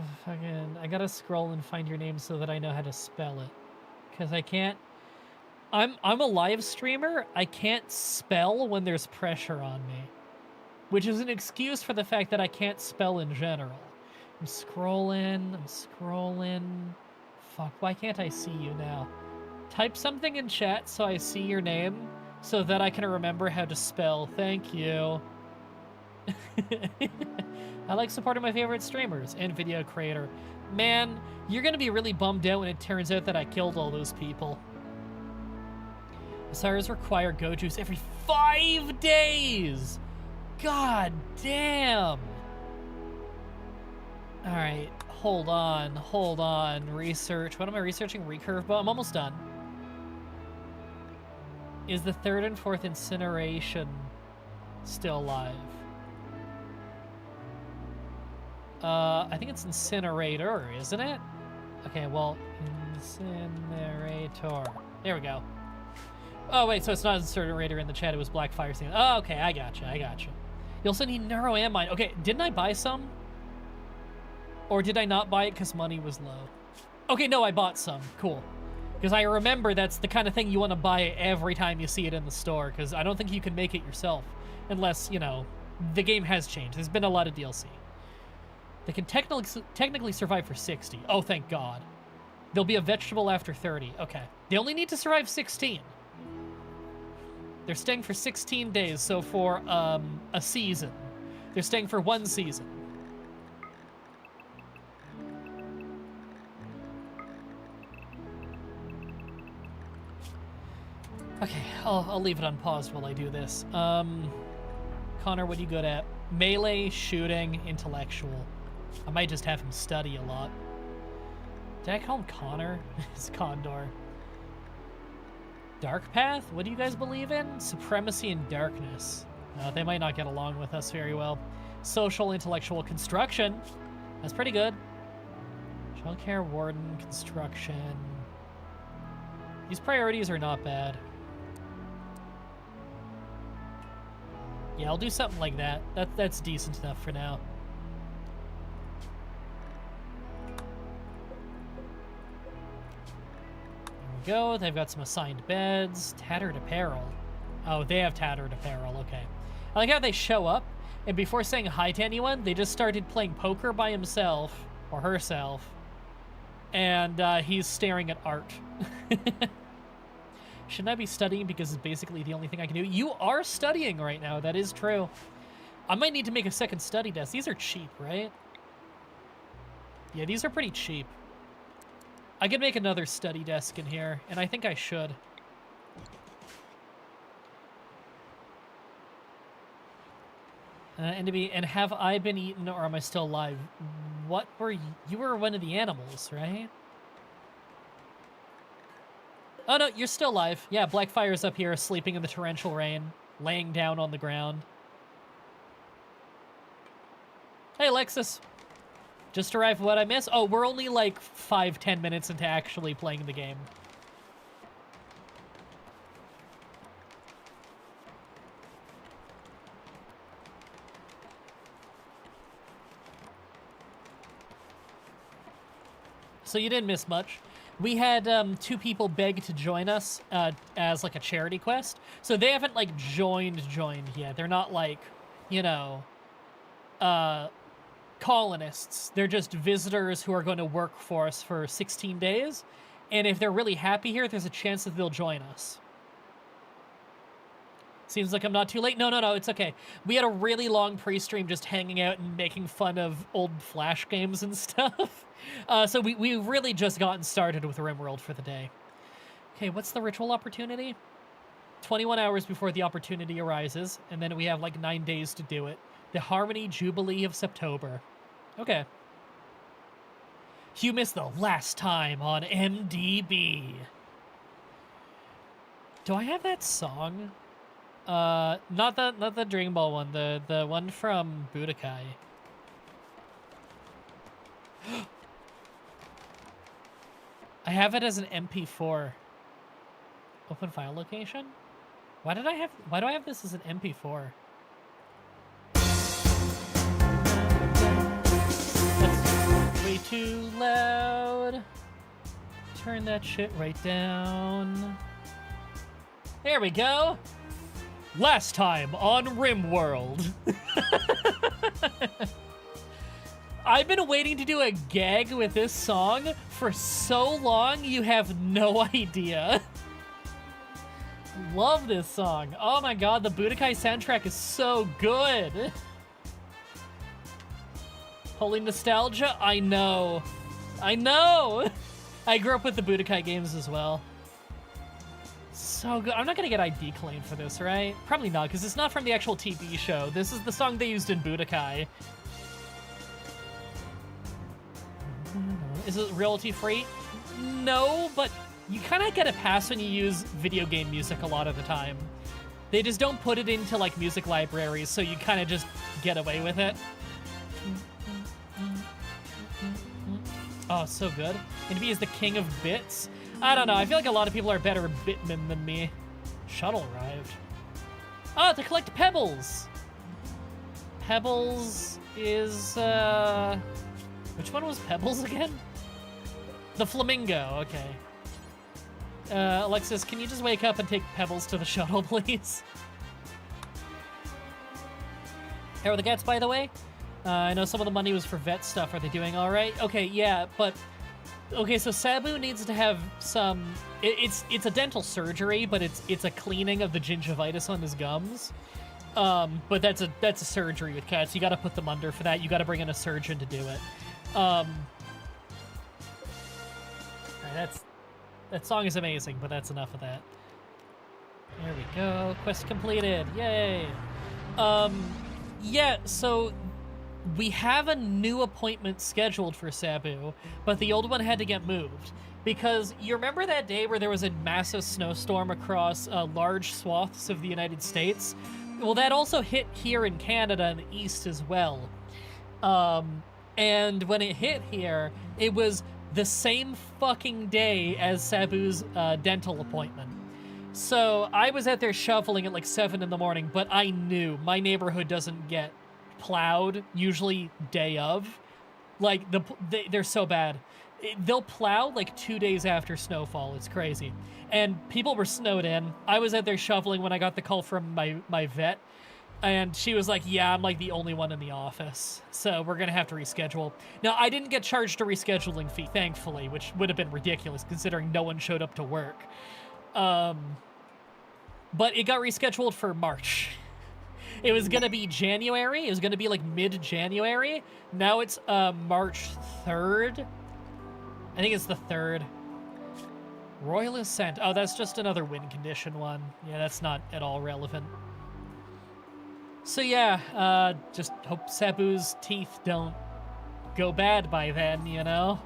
gotta scroll and find your name so that I know how to spell it. Because I can't... I'm a live streamer. I can't spell when there's pressure on me. Which is an excuse for the fact that I can't spell in general. I'm scrolling. Fuck, why can't I see you now? Type something in chat so I see your name, so that I can remember how to spell. Thank you. I like supporting my favorite streamers and video creator. Man, you're gonna be really bummed out when it turns out that I killed all those people. Osiris require go juice every 5 days! God damn! Alright, hold on. Research. What am I researching? Recurve bow? I'm almost done. Is the 3rd and 4th incineration still alive? I think it's incinerator, isn't it? Okay, well, incinerator. There we go. Oh, wait, so it's not incinerator in the chat, it was black fire sand. Oh, okay, I gotcha. You also need neuroamine. Okay, didn't I buy some? Or did I not buy it because money was low? Okay, no, I bought some. Cool. Because I remember that's the kind of thing you want to buy every time you see it in the store, because I don't think you can make it yourself. Unless, you know, the game has changed. There's been a lot of DLC. They can technically survive for 60. Oh, thank God. They'll be a vegetable after 30. Okay. They only need to survive 16. They're staying for 16 days, so for a season. They're staying for 1 season. Okay, I'll leave it unpaused while I do this. Connor, what are you good at? Melee, shooting, intellectual. I might just have him study a lot. Did I call him Connor? It's Condor. Dark Path? What do you guys believe in? Supremacy and darkness. They might not get along with us very well. Social, intellectual, construction. That's pretty good. Childcare, warden, construction. These priorities are not bad. Yeah, I'll do something like that. That's decent enough for now. There we go. They've got some assigned beds. Tattered apparel. Oh, they have tattered apparel. Okay. I like how they show up, and before saying hi to anyone, they just started playing poker by himself, or herself, and he's staring at art. Shouldn't I be studying because it's basically the only thing I can do? You are studying right now. That is true. I might need to make a second study desk. These are cheap, right? Yeah, these are pretty cheap. I could make another study desk in here, and I think I should. And have I been eaten or am I still alive? What were you? You were one of the animals, right? Oh no, you're still alive. Yeah, Blackfire's up here, sleeping in the torrential rain, laying down on the ground. Hey, Alexis. Just arrived. What I miss? Oh, we're only like 5-10 minutes into actually playing the game. So you didn't miss much. We had 2 people beg to join us as like a charity quest. So they haven't like joined yet. They're not like, you know, colonists. They're just visitors who are going to work for us for 16 days. And if they're really happy here, there's a chance that they'll join us. Seems like I'm not too late. No, it's okay. We had a really long pre-stream just hanging out and making fun of old Flash games and stuff. So we've really just gotten started with RimWorld for the day. Okay, what's the ritual opportunity? 21 hours before the opportunity arises, and then we have like 9 days to do it. The Harmony Jubilee of September. Okay. You missed the last time on MDB. Do I have that song? Not the Dragon Ball one, the one from Budokai. I have it as an MP4. Open file location? Why do I have this as an MP4? That's way too loud. Turn that shit right down. There we go. Last time on RimWorld. I've been waiting to do a gag with this song for so long, you have no idea. Love this song. Oh my god, the Budokai soundtrack is so good. Holy nostalgia? I know. I know! I grew up with the Budokai games as well. So good. I'm not gonna get ID claim for this, right? Probably not, because it's not from the actual TV show. This is the song they used in Budokai. Is it royalty free? No, but you kind of get a pass when you use video game music a lot of the time. They just don't put it into like music libraries, so you kind of just get away with it. Oh, so good. And he is the king of bits. I don't know, I feel like a lot of people are better bitmen than me. Shuttle arrived. Oh, to collect pebbles! Pebbles is, which one was Pebbles again? The flamingo, okay. Alexis, can you just wake up and take Pebbles to the shuttle, please? How are the Gats, by the way? I know some of the money was for vet stuff. Are they doing all right? Okay, yeah, but... Okay, so Sabu needs to have some... It's a dental surgery, but it's a cleaning of the gingivitis on his gums. But that's a surgery with cats. You gotta put them under for that. You gotta bring in a surgeon to do it. Alright, that song is amazing, but that's enough of that. There we go. Quest completed. Yay! Yeah, so... We have a new appointment scheduled for Sabu, but the old one had to get moved. Because you remember that day where there was a massive snowstorm across large swaths of the United States? Well, that also hit here in Canada in the east as well. And when it hit here, it was the same fucking day as Sabu's dental appointment. So I was out there shoveling at like 7 in the morning, but I knew my neighborhood doesn't get plowed usually day of. Like they're so bad. They'll plow like 2 days after snowfall. It's crazy. And people were snowed in. I was out there shoveling when I got the call from my vet, and she was like, yeah, I'm like the only one in the office, so we're gonna have to reschedule. Now, I didn't get charged a rescheduling fee, thankfully, which would have been ridiculous considering no one showed up to work. But it got rescheduled for March. It was gonna be January. It was gonna be like mid-January. Now it's March 3rd. I think it's the 3rd. Royal Ascent. Oh, that's just another win condition one. Yeah, that's not at all relevant. So yeah, just hope Sabu's teeth don't go bad by then, you know?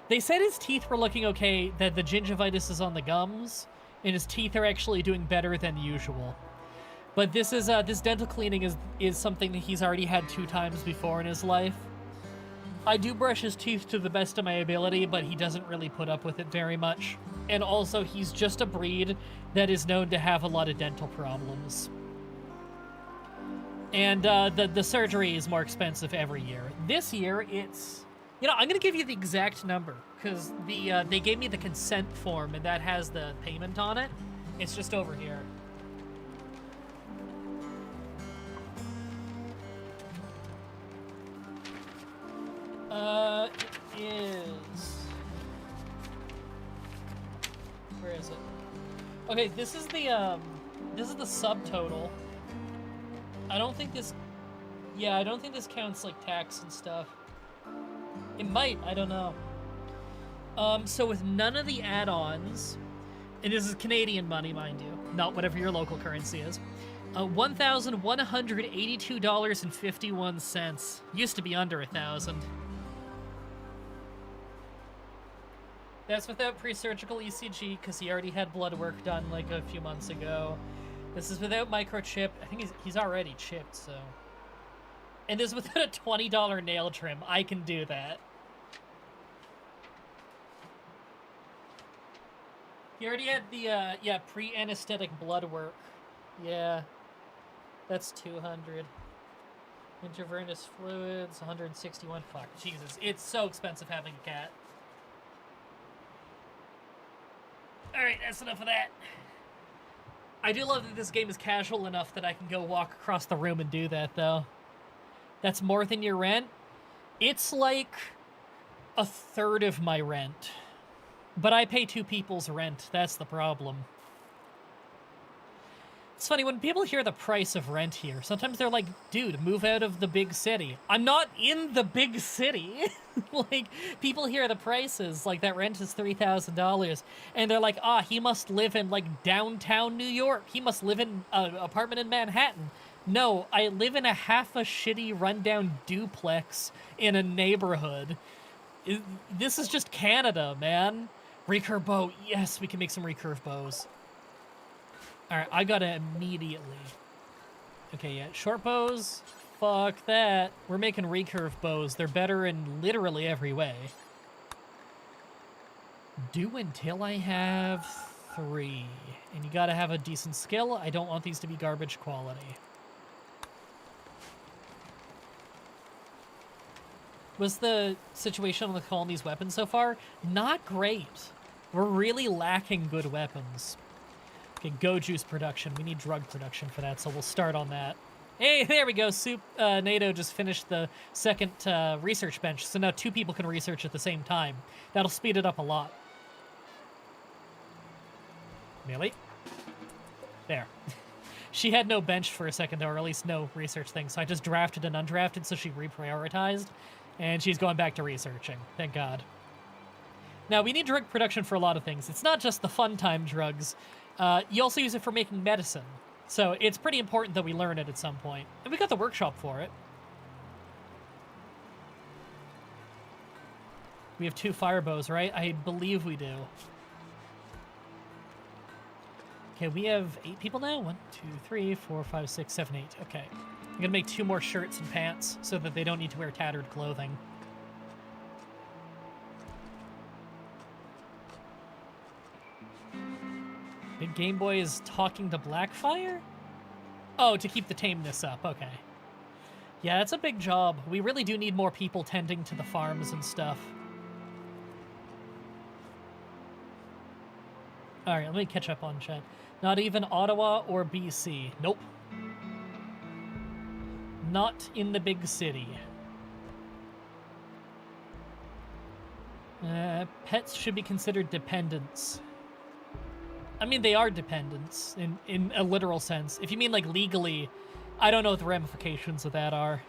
They said his teeth were looking okay, that the gingivitis is on the gums, and his teeth are actually doing better than usual. But this is this dental cleaning is something that he's already had 2 times before in his life. I do brush his teeth to the best of my ability, but he doesn't really put up with it very much. And also, he's just a breed that is known to have a lot of dental problems. And the surgery is more expensive every year. This year, it's... You know, I'm going to give you the exact number, because they gave me the consent form, and that has the payment on it. It's just over here. It is... Where is it? Okay, this is the This is the subtotal. I don't think this... Yeah, I don't think this counts, like, tax and stuff. It might, I don't know. So with none of the add-ons, and this is Canadian money, mind you, not whatever your local currency is, $1,182.51. Used to be under 1,000. That's without pre-surgical ECG, because he already had blood work done, like, a few months ago. This is without microchip. I think he's already chipped, so... And this is without a $20 nail trim. I can do that. He already had the, yeah, pre-anesthetic blood work. Yeah. That's 200. Intravenous fluids, 161. Fuck, Jesus. It's so expensive having a cat. Alright, that's enough of that. I do love that this game is casual enough that I can go walk across the room and do that, though. That's more than your rent? It's like a third of my rent. But I pay 2 people's rent. That's the problem. It's funny, when people hear the price of rent here, sometimes they're like, dude, move out of the big city. I'm not in the big city. Like, people hear the prices, like that rent is $3,000, and they're like, he must live in, like, downtown New York. He must live in an apartment in Manhattan. No, I live in a half a shitty rundown duplex in a neighborhood. This is just Canada, man. Recurve bow. Yes, we can make some recurve bows. Alright, I gotta immediately... Okay, yeah, short bows. Fuck that. We're making recurve bows. They're better in literally every way. Do until I have 3. And you gotta have a decent skill. I don't want these to be garbage quality. Was the situation with calling these weapons so far? Not great. We're really lacking good weapons. Okay, go juice production. We need drug production for that, so we'll start on that. Hey, there we go. NATO just finished the second research bench, so now 2 people can research at the same time. That'll speed it up a lot. Millie? There. She had no bench for a second, though, or at least no research thing, so I just drafted and undrafted, so she reprioritized, and she's going back to researching. Thank God. Now, we need drug production for a lot of things. It's not just the fun time drugs. You also use it for making medicine. So it's pretty important that we learn it at some point. And we got the workshop for it. We have 2 fire bows, right? I believe we do. Okay, we have 8 people now. 1, 2, 3, 4, 5, 6, 7, 8. Okay. I'm gonna make 2 more shirts and pants so that they don't need to wear tattered clothing. Big Game Boy is talking to Blackfire? Oh, to keep the tameness up, okay. Yeah, that's a big job. We really do need more people tending to the farms and stuff. Alright, let me catch up on chat. Not even Ottawa or BC. Nope. Not in the big city. Pets should be considered dependents. I mean, they are dependents in a literal sense. If you mean, like, legally, I don't know what the ramifications of that are.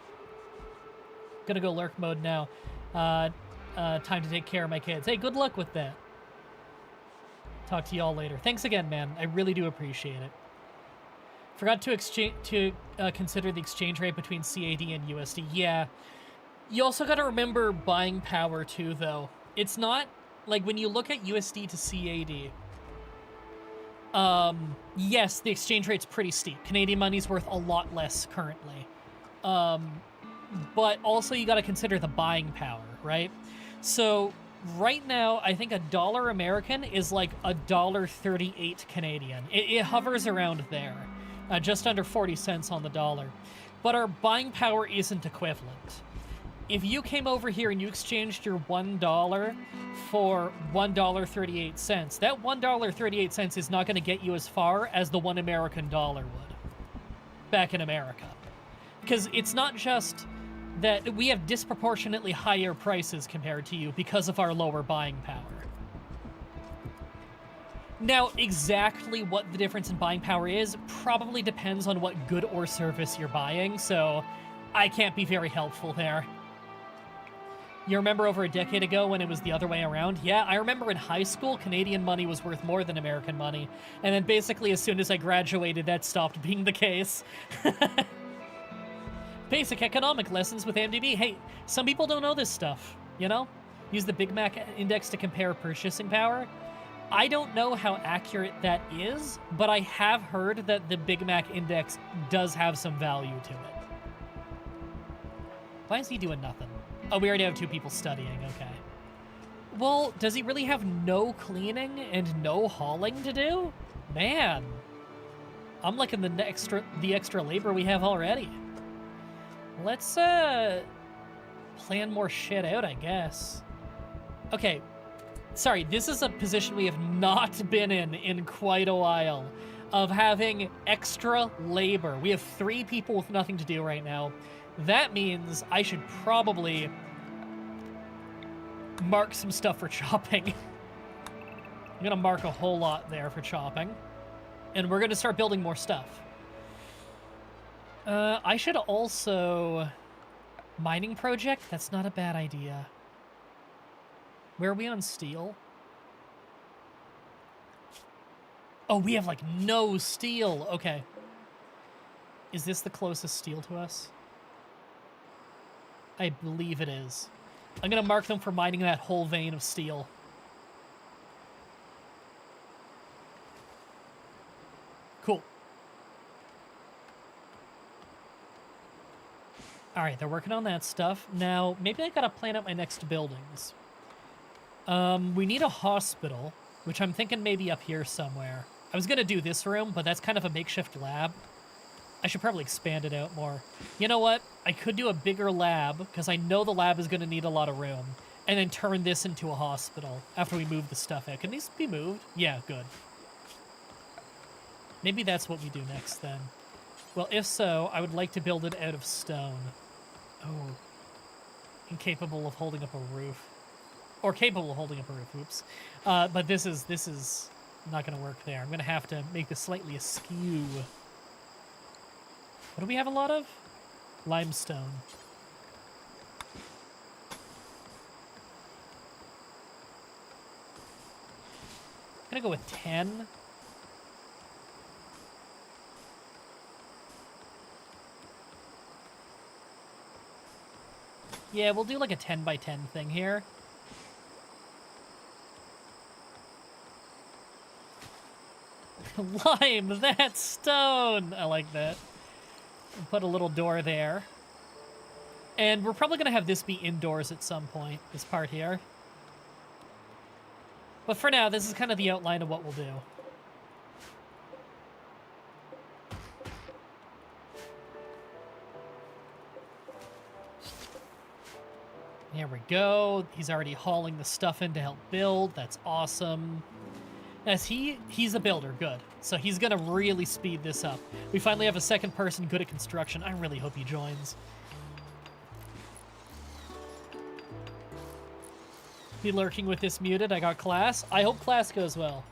Gonna go lurk mode now. Time to take care of my kids. Hey, good luck with that. Talk to y'all later. Thanks again, man. I really do appreciate it. Forgot to consider the exchange rate between CAD and USD. Yeah. You also gotta remember buying power, too, though. It's not... Like, when you look at USD to CAD... yes, the exchange rate's pretty steep. Canadian money's worth a lot less currently. But also you gotta consider the buying power, right? So, right now, I think $1 American is like $1.38 Canadian. It hovers around there. Just under 40 cents on the dollar. But our buying power isn't equivalent. If you came over here and you exchanged your $1 for $1.38, that $1.38 is not going to get you as far as the $1 American dollar would back in America. Because it's not just that we have disproportionately higher prices compared to you because of our lower buying power. Now, exactly what the difference in buying power is probably depends on what good or service you're buying, so I can't be very helpful there. You remember over a decade ago when it was the other way around? Yeah, I remember in high school, Canadian money was worth more than American money. And then basically as soon as I graduated, that stopped being the case. Basic economic lessons with AMDB. Hey, some people don't know this stuff, you know? Use the Big Mac index to compare purchasing power. I don't know how accurate that is, but I have heard that the Big Mac index does have some value to it. Why is he doing nothing? Oh, we already have 2 people studying, okay. Well, does he really have no cleaning and no hauling to do? Man, I'm liking the extra labor we have already. Let's, plan more shit out, I guess. Okay, sorry, this is a position we have not been in quite a while, of having extra labor. We have 3 people with nothing to do right now. That means I should probably mark some stuff for chopping. I'm gonna mark a whole lot there for chopping. And we're gonna start building more stuff. I should also... Mining project? That's not a bad idea. Where are we on steel? Oh, we have, like, no steel. Okay. Is this the closest steel to us? I believe it is. I'm gonna mark them for mining that whole vein of steel. Cool. Alright, they're working on that stuff. Now, maybe I gotta plan out my next buildings. We need a hospital, which I'm thinking maybe up here somewhere. I was gonna do this room, but that's kind of a makeshift lab. I should probably expand it out more. You know what? I could do a bigger lab, because I know the lab is gonna need a lot of room, and then turn this into a hospital after we move the stuff out. Can these be moved? Yeah, good. Maybe that's what we do next, then. Well, if so, I would like to build it out of stone. Oh. Incapable of holding up a roof. Or capable of holding up a roof, oops. But this is not gonna work there. I'm gonna have to make this slightly askew. What do we have a lot of? Limestone. I'm gonna go with 10. Yeah, we'll do like a 10 by 10 thing here. Lime, that's stone! I like that. We'll put a little door there. And we're probably going to have this be indoors at some point, this part here. But for now, this is kind of the outline of what we'll do. Here we go. He's already hauling the stuff in to help build. That's awesome. As he's a builder, good. So he's gonna really speed this up. We finally have a second person good at construction. I really hope he joins. Be lurking with this muted. I got class. I hope class goes well.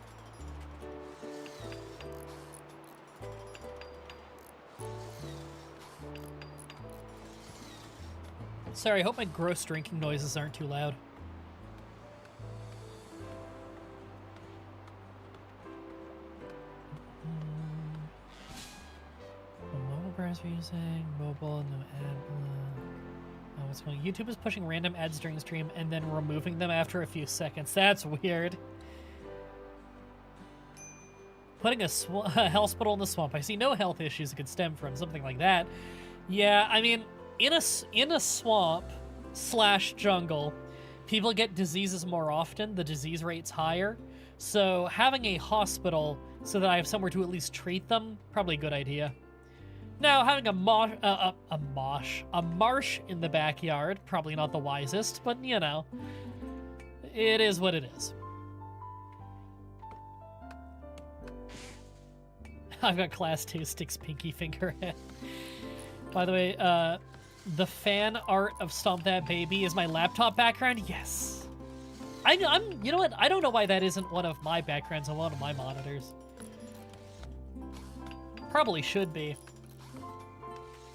Sorry, I hope my gross drinking noises aren't too loud. Mobile brands we're using, mobile, no ad block. Oh, what's going on? YouTube is pushing random ads during stream and then removing them after a few seconds. That's weird. Putting a hospital in the swamp. I see no health issues it could stem from, something like that. Yeah, I mean, in a swamp / jungle, people get diseases more often. The disease rate's higher. So having a hospital so that I have somewhere to at least treat them, probably a good idea. Now, having a marsh in the backyard, probably not the wisest, but you know, it is what it is. I've got class 2 sticks pinky finger. By the way, the fan art of Stomp That Baby is my laptop background? Yes. You know what? I don't know why that isn't one of my backgrounds on one of my monitors. Probably should be.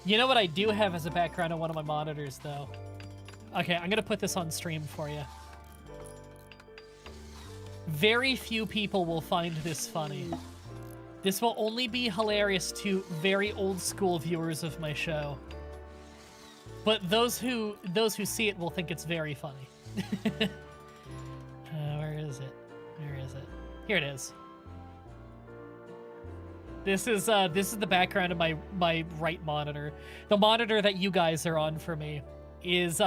You know what I do have as a background on one of my monitors, though? Okay, I'm gonna put this on stream for you. Very few people will find this funny. This will only be hilarious to very old school viewers of my show. But those who see it will think it's very funny. Where is it? Where is it? Here it is. This is the background of my right monitor. The monitor that you guys are on for me is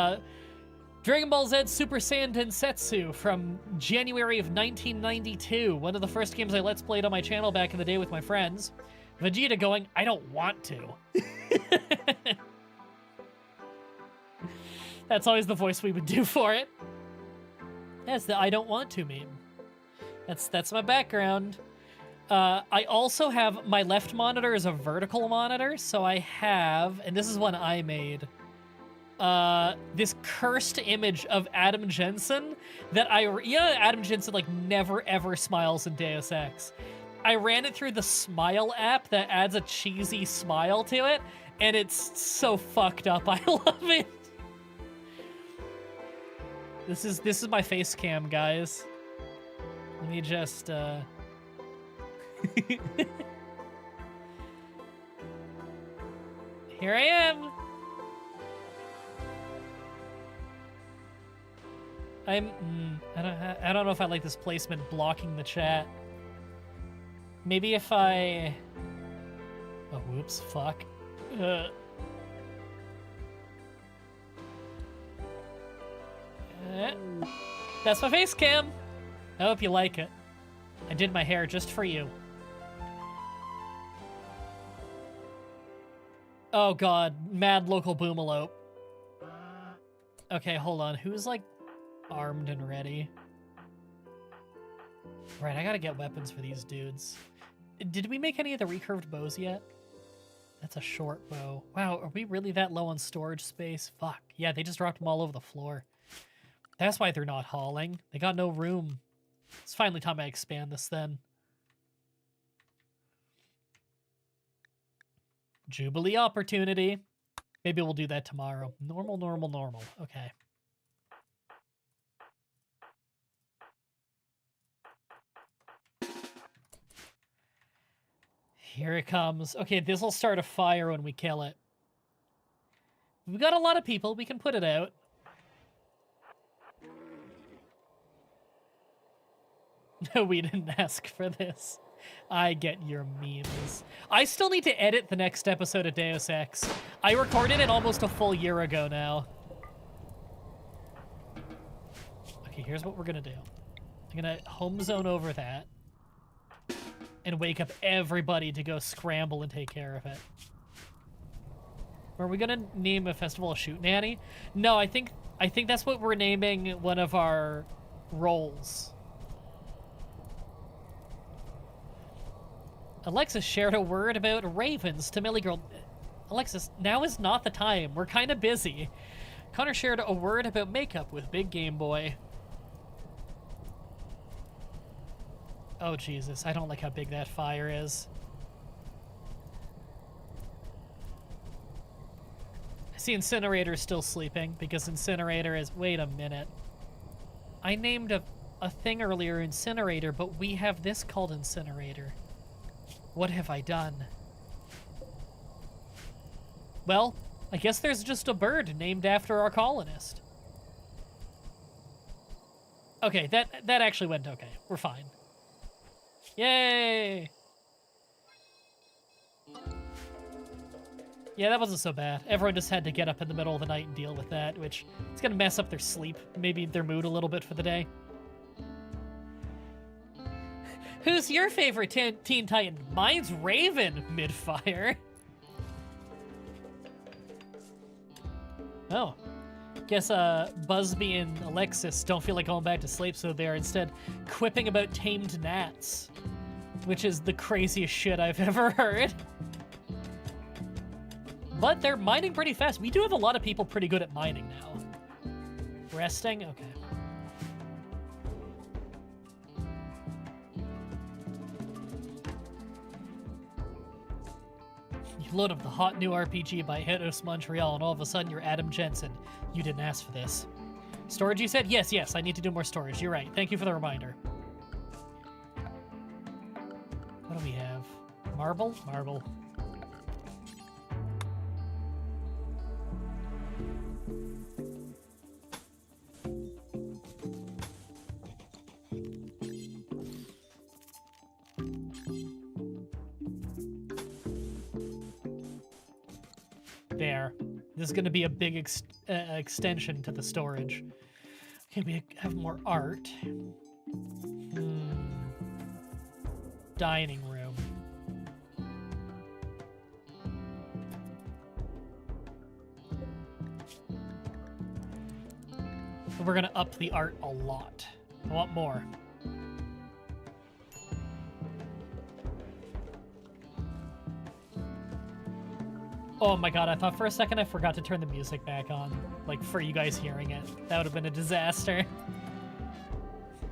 Dragon Ball Z Super Saiyan Densetsu from January of 1992. One of the first games I Let's Played on my channel back in the day with my friends. Vegeta going, I don't want to. That's always the voice we would do for it. That's the I don't want to meme. That's my background. I also have, my left monitor is a vertical monitor, so I have, and this is one I made, this cursed image of Adam Jensen that Adam Jensen like never ever smiles in Deus Ex. I ran it through the Smile app that adds a cheesy smile to it, and it's so fucked up. I love it. This is my face cam, guys. Let me just here I am. I don't know if I like this placement blocking the chat. Maybe if I... Oh, whoops, fuck. That's my face cam. I hope you like it. I did my hair just for you. Oh god, mad local boomalope. Okay, hold on. Who's like armed and ready? Right, I gotta get weapons for these dudes. Did we make any of the recurved bows yet? That's a short bow. Wow, are we really that low on storage space? Fuck. Yeah, they just dropped them all over the floor. That's why they're not hauling. They got no room. It's finally time I expand this then. Jubilee opportunity. Maybe we'll do that tomorrow. Normal, normal, normal. Okay. Here it comes. Okay, this will start a fire when we kill it. We've got a lot of people. We can put it out. No, we didn't ask for this. I get your memes. I still need to edit the next episode of Deus Ex. I recorded it almost a full year ago now. Okay, here's what we're gonna do. I'm gonna home zone over that and wake up everybody to go scramble and take care of it. Are we gonna name a festival a Shoot Nanny? No, I think that's what we're naming one of our roles. Alexis shared a word about ravens to Millie Girl. Alexis, now is not the time. We're kind of busy. Connor shared a word about makeup with Big Game Boy. Oh, Jesus. I don't like how big that fire is. I see Incinerator still sleeping because Incinerator is... Wait a minute. I named a thing earlier Incinerator, but we have this called Incinerator. What have I done? Well, I guess there's just a bird named after our colonist. Okay, that actually went okay. We're fine. Yay! Yeah, that wasn't so bad. Everyone just had to get up in the middle of the night and deal with that, which it's gonna mess up their sleep, maybe their mood a little bit for the day. Who's your favorite Teen Titan? Mine's Raven, mid-fire. Oh. Guess Busby and Alexis don't feel like going back to sleep, so they're instead quipping about tamed gnats, which is the craziest shit I've ever heard. But they're mining pretty fast. We do have a lot of people pretty good at mining now. Resting? Okay. You load up the hot new RPG by Eidos Montreal, and all of a sudden you're Adam Jensen. You didn't ask for this. Storage, you said? Yes, yes, I need to do more storage. You're right. Thank you for the reminder. What do we have? Marble? Marble. There. This is going to be a big extension to the storage. Okay, we have more art. Dining room. We're going to up the art a lot. I want more. Oh my god, I thought for a second I forgot to turn the music back on, like, for you guys hearing it. That would have been a disaster.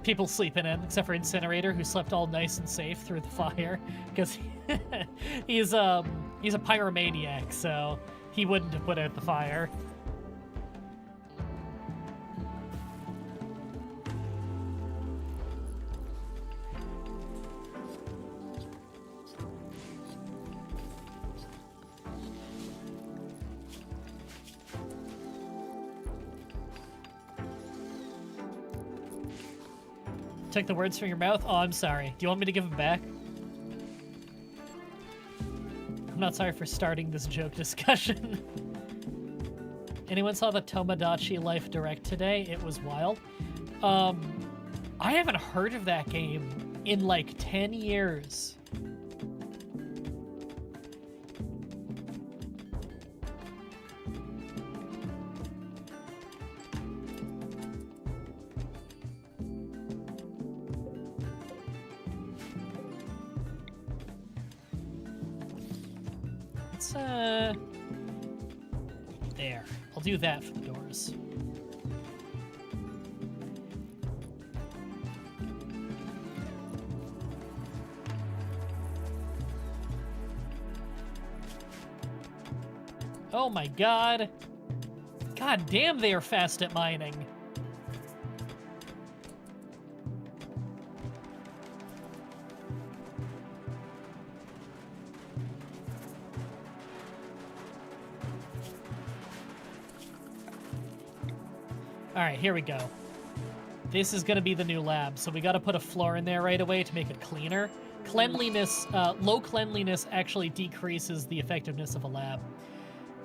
People sleeping in, except for Incinerator, who slept all nice and safe through the fire, because he's a pyromaniac, so he wouldn't have put out the fire. Took the words from your mouth? Oh, I'm sorry. Do you want me to give them back? I'm not sorry for starting this joke discussion. Anyone saw the Tomodachi Life Direct today? It was wild. I haven't heard of that game in like 10 years. There. I'll do that for the doors. Oh my god. God damn, they are fast at mining. Alright, here we go. This is gonna be the new lab, so we gotta put a floor in there right away to make it cleaner. Cleanliness, low cleanliness actually decreases the effectiveness of a lab.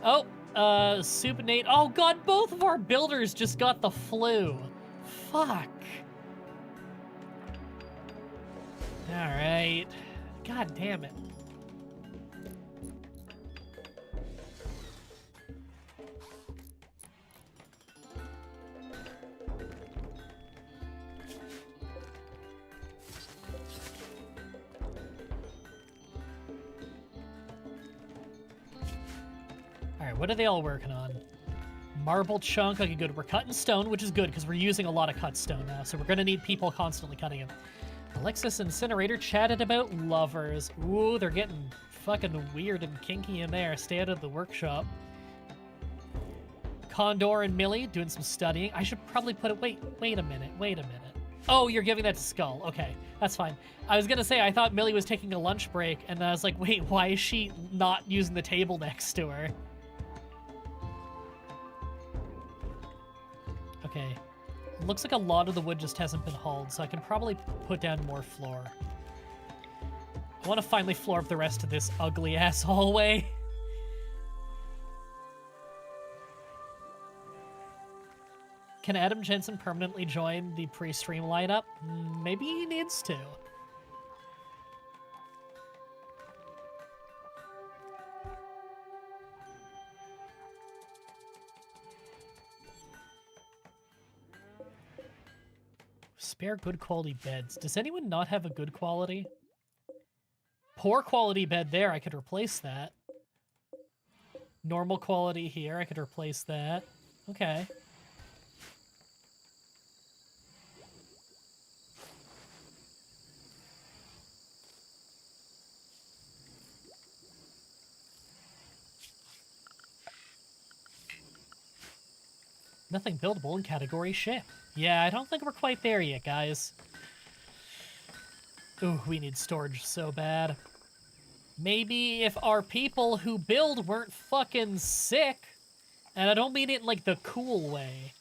Oh, Supinate. Oh god, both of our builders just got the flu. Fuck. Alright. God damn it. Alright, what are they all working on? Marble chunk. Okay, good. We're cutting stone, which is good because we're using a lot of cut stone now, so we're going to need people constantly cutting it. Alexis Incinerator chatted about lovers. Ooh, they're getting fucking weird and kinky in there. Stay out of the workshop. Condor and Millie doing some studying. I should probably put it... Wait a minute. Oh, you're giving that to Skull. Okay, that's fine. I was going to say, I thought Millie was taking a lunch break, and I was like, wait, why is she not using the table next to her? Okay. Looks like a lot of the wood just hasn't been hauled, so I can probably put down more floor. I want to finally floor up the rest of this ugly-ass hallway. Can Adam Jensen permanently join the pre-stream lineup? Maybe he needs to. Spare good quality beds. Does anyone not have a good quality? Poor quality bed there, I could replace that. Normal quality here, I could replace that. Okay. Nothing buildable in category ship. Yeah, I don't think we're quite there yet, guys. Ooh, we need storage so bad. Maybe if our people who build weren't fucking sick. And I don't mean it in, like, the cool way.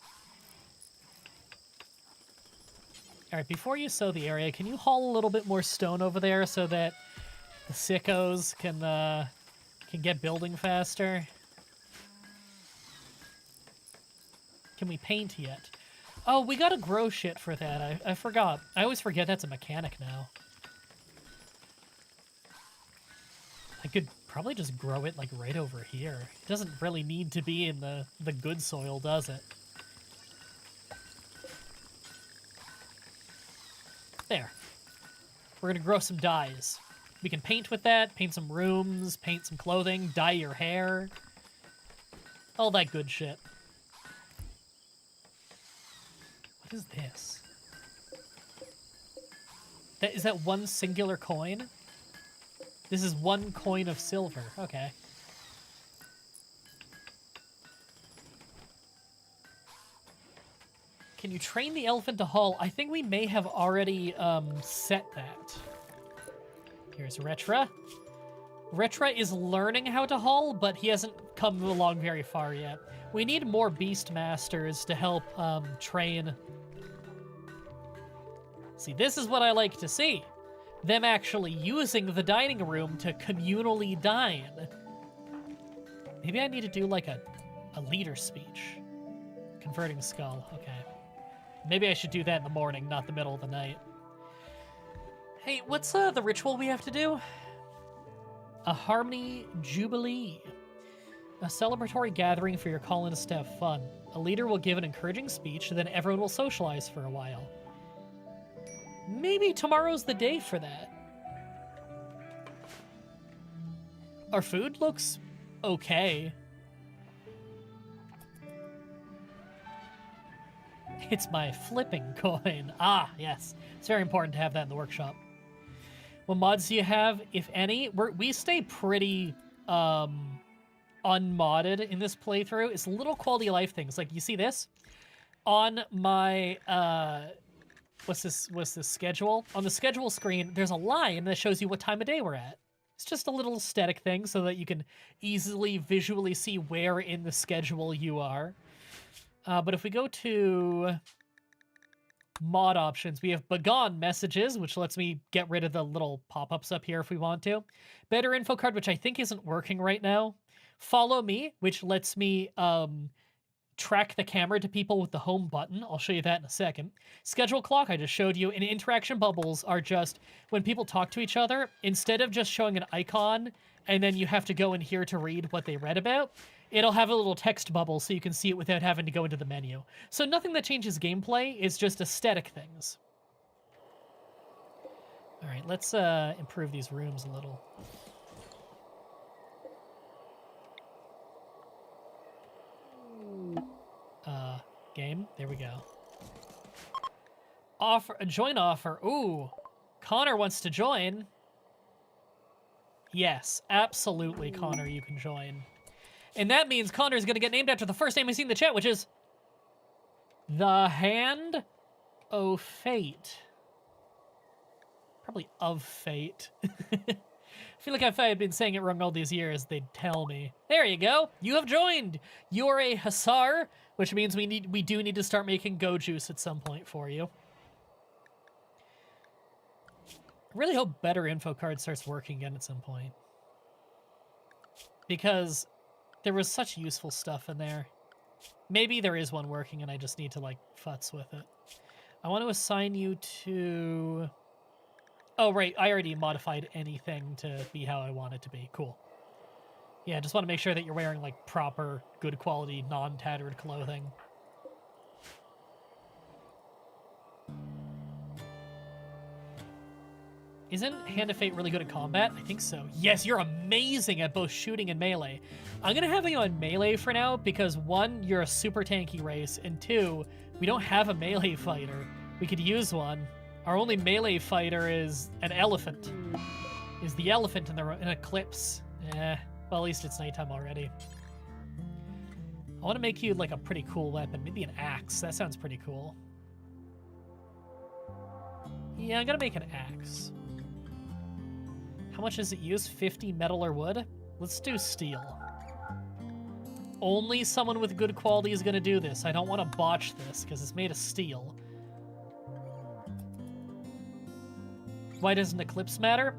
Alright, before you sow the area, can you haul a little bit more stone over there so that the sickos can get building faster? Can we paint yet? Oh, we gotta grow shit for that. I forgot. I always forget that's a mechanic now. I could probably just grow it, like, right over here. It doesn't really need to be in the good soil, does it? There. We're gonna grow some dyes. We can paint with that, paint some rooms, paint some clothing, dye your hair. All that good shit. What is this? Is that one singular coin? This is one coin of silver. Okay. Can you train the elephant to haul? I think we may have already set that. Here's Retra. Retra is learning how to haul, but he hasn't come along very far yet. We need more beast masters to help train. See, this is what I like to see. Them actually using the dining room to communally dine. Maybe I need to do like a leader speech. Converting skull, okay. Maybe I should do that in the morning, not the middle of the night. Hey, what's the ritual we have to do? A Harmony Jubilee. A celebratory gathering for your colonists to have fun. A leader will give an encouraging speech, and then everyone will socialize for a while. Maybe tomorrow's the day for that. Our food looks okay. It's my flipping coin. Ah, yes. It's very important to have that in the workshop. What mods do you have, if any? We stay pretty unmodded in this playthrough. It's little quality of life things. Like, you see this? On my... What's this schedule? On the schedule screen, there's a line that shows you what time of day we're at. It's just a little aesthetic thing so that you can easily visually see where in the schedule you are. But if we go to mod options, we have Begone messages, which lets me get rid of the little pop-ups up here if we want to. Better info card, which I think isn't working right now. Follow me, which lets me track the camera to people with the home button. I'll show you that in a second. Schedule clock, I just showed you, and interaction bubbles are just when people talk to each other, instead of just showing an icon and then you have to go in here to read what they read about, it'll have a little text bubble so you can see it without having to go into the menu. So nothing that changes gameplay, it's just aesthetic things. All right, let's improve these rooms a little. Game, there we go. Offer, a join offer. Ooh, Connor wants to join. Yes, absolutely, Connor, you can join. And that means Connor's gonna get named after the first name I see in the chat, which is the Hand o' Fate. Probably of Fate. I feel like if I had been saying it wrong all these years, they'd tell me. There you go. You have joined. You're a Hussar, which means we do need to start making go juice at some point for you. I really hope Better Info Card starts working again at some point. Because there was such useful stuff in there. Maybe there is one working and I just need to, like, futz with it. I want to assign you to... Oh, right, I already modified anything to be how I want it to be. Cool. Yeah, just want to make sure that you're wearing, like, proper, good quality, non-tattered clothing. Isn't Hand of Fate really good at combat? I think so. Yes, you're amazing at both shooting and melee. I'm gonna have you on melee for now because, one, you're a super tanky race, and two, we don't have a melee fighter. We could use one. Our only melee fighter is an elephant. Is the elephant in Eclipse. Well, at least it's nighttime already. I want to make you like a pretty cool weapon. Maybe an axe. That sounds pretty cool. Yeah, I'm gonna make an axe. How much does it use? 50 metal or wood? Let's do steel. Only someone with good quality is gonna do this. I don't want to botch this because it's made of steel. Why doesn't eclipse matter?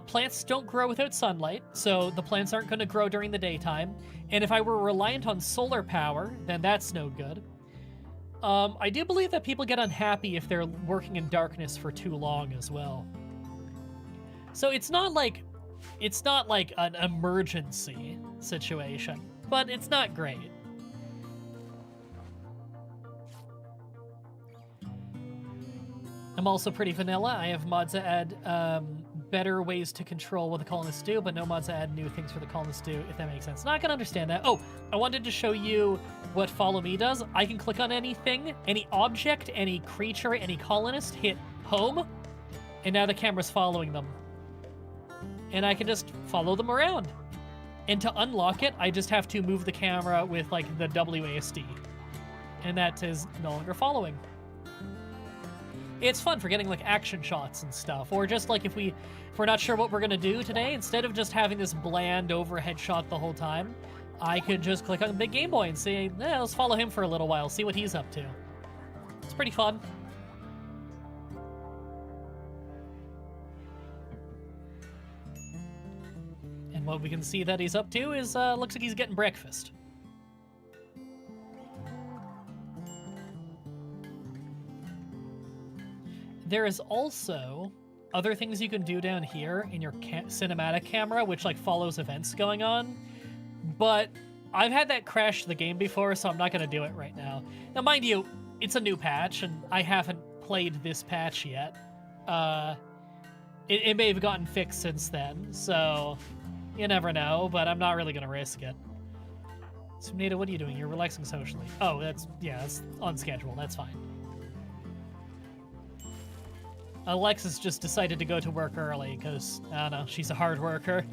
Plants don't grow without sunlight, so the plants aren't going to grow during the daytime. And if I were reliant on solar power, then that's no good. I do believe that people get unhappy if they're working in darkness for too long as well. So it's not like an emergency situation, but it's not great. I'm also pretty vanilla. I have mods that add better ways to control what the colonists do, but no mods that add new things for the colonists do, if that makes sense. Not gonna understand that. Oh, I wanted to show you what Follow Me does. I can click on anything, any object, any creature, any colonist, hit home, and now the camera's following them. And I can just follow them around. And to unlock it, I just have to move the camera with like the WASD. And that is no longer following. It's fun for getting like action shots and stuff, or just like if we're not sure what we're gonna do today, instead of just having this bland overhead shot the whole time, I could just click on the big Game Boy and say, let's follow him for a little while, see what he's up to. It's pretty fun. And what we can see that he's up to is, looks like he's getting breakfast. There is also other things you can do down here in your cinematic camera, which like follows events going on. But I've had that crash the game before, so I'm not going to do it right now. Now, mind you, it's a new patch, and I haven't played this patch yet. It may have gotten fixed since then, so you never know, but I'm not really going to risk it. So, Nada, what are you doing? You're relaxing socially. Oh, that's on schedule. That's fine. Alexis just decided to go to work early because, I don't know, she's a hard worker.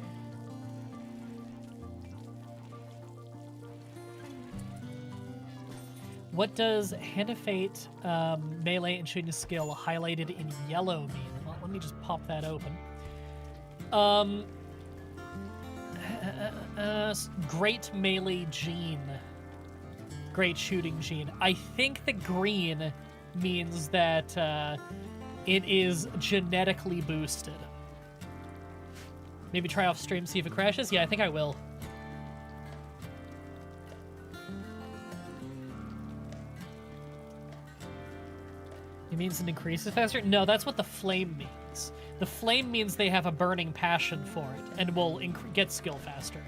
What does Hand of Fate, melee and shooting skill highlighted in yellow mean? Well, let me just pop that open. Great melee gene. Great shooting gene. I think the green means that, it is genetically boosted. Maybe try off stream, see if it crashes? Yeah, I think I will. It means it increases faster? No, that's what the flame means. The flame means they have a burning passion for it and will get skill faster.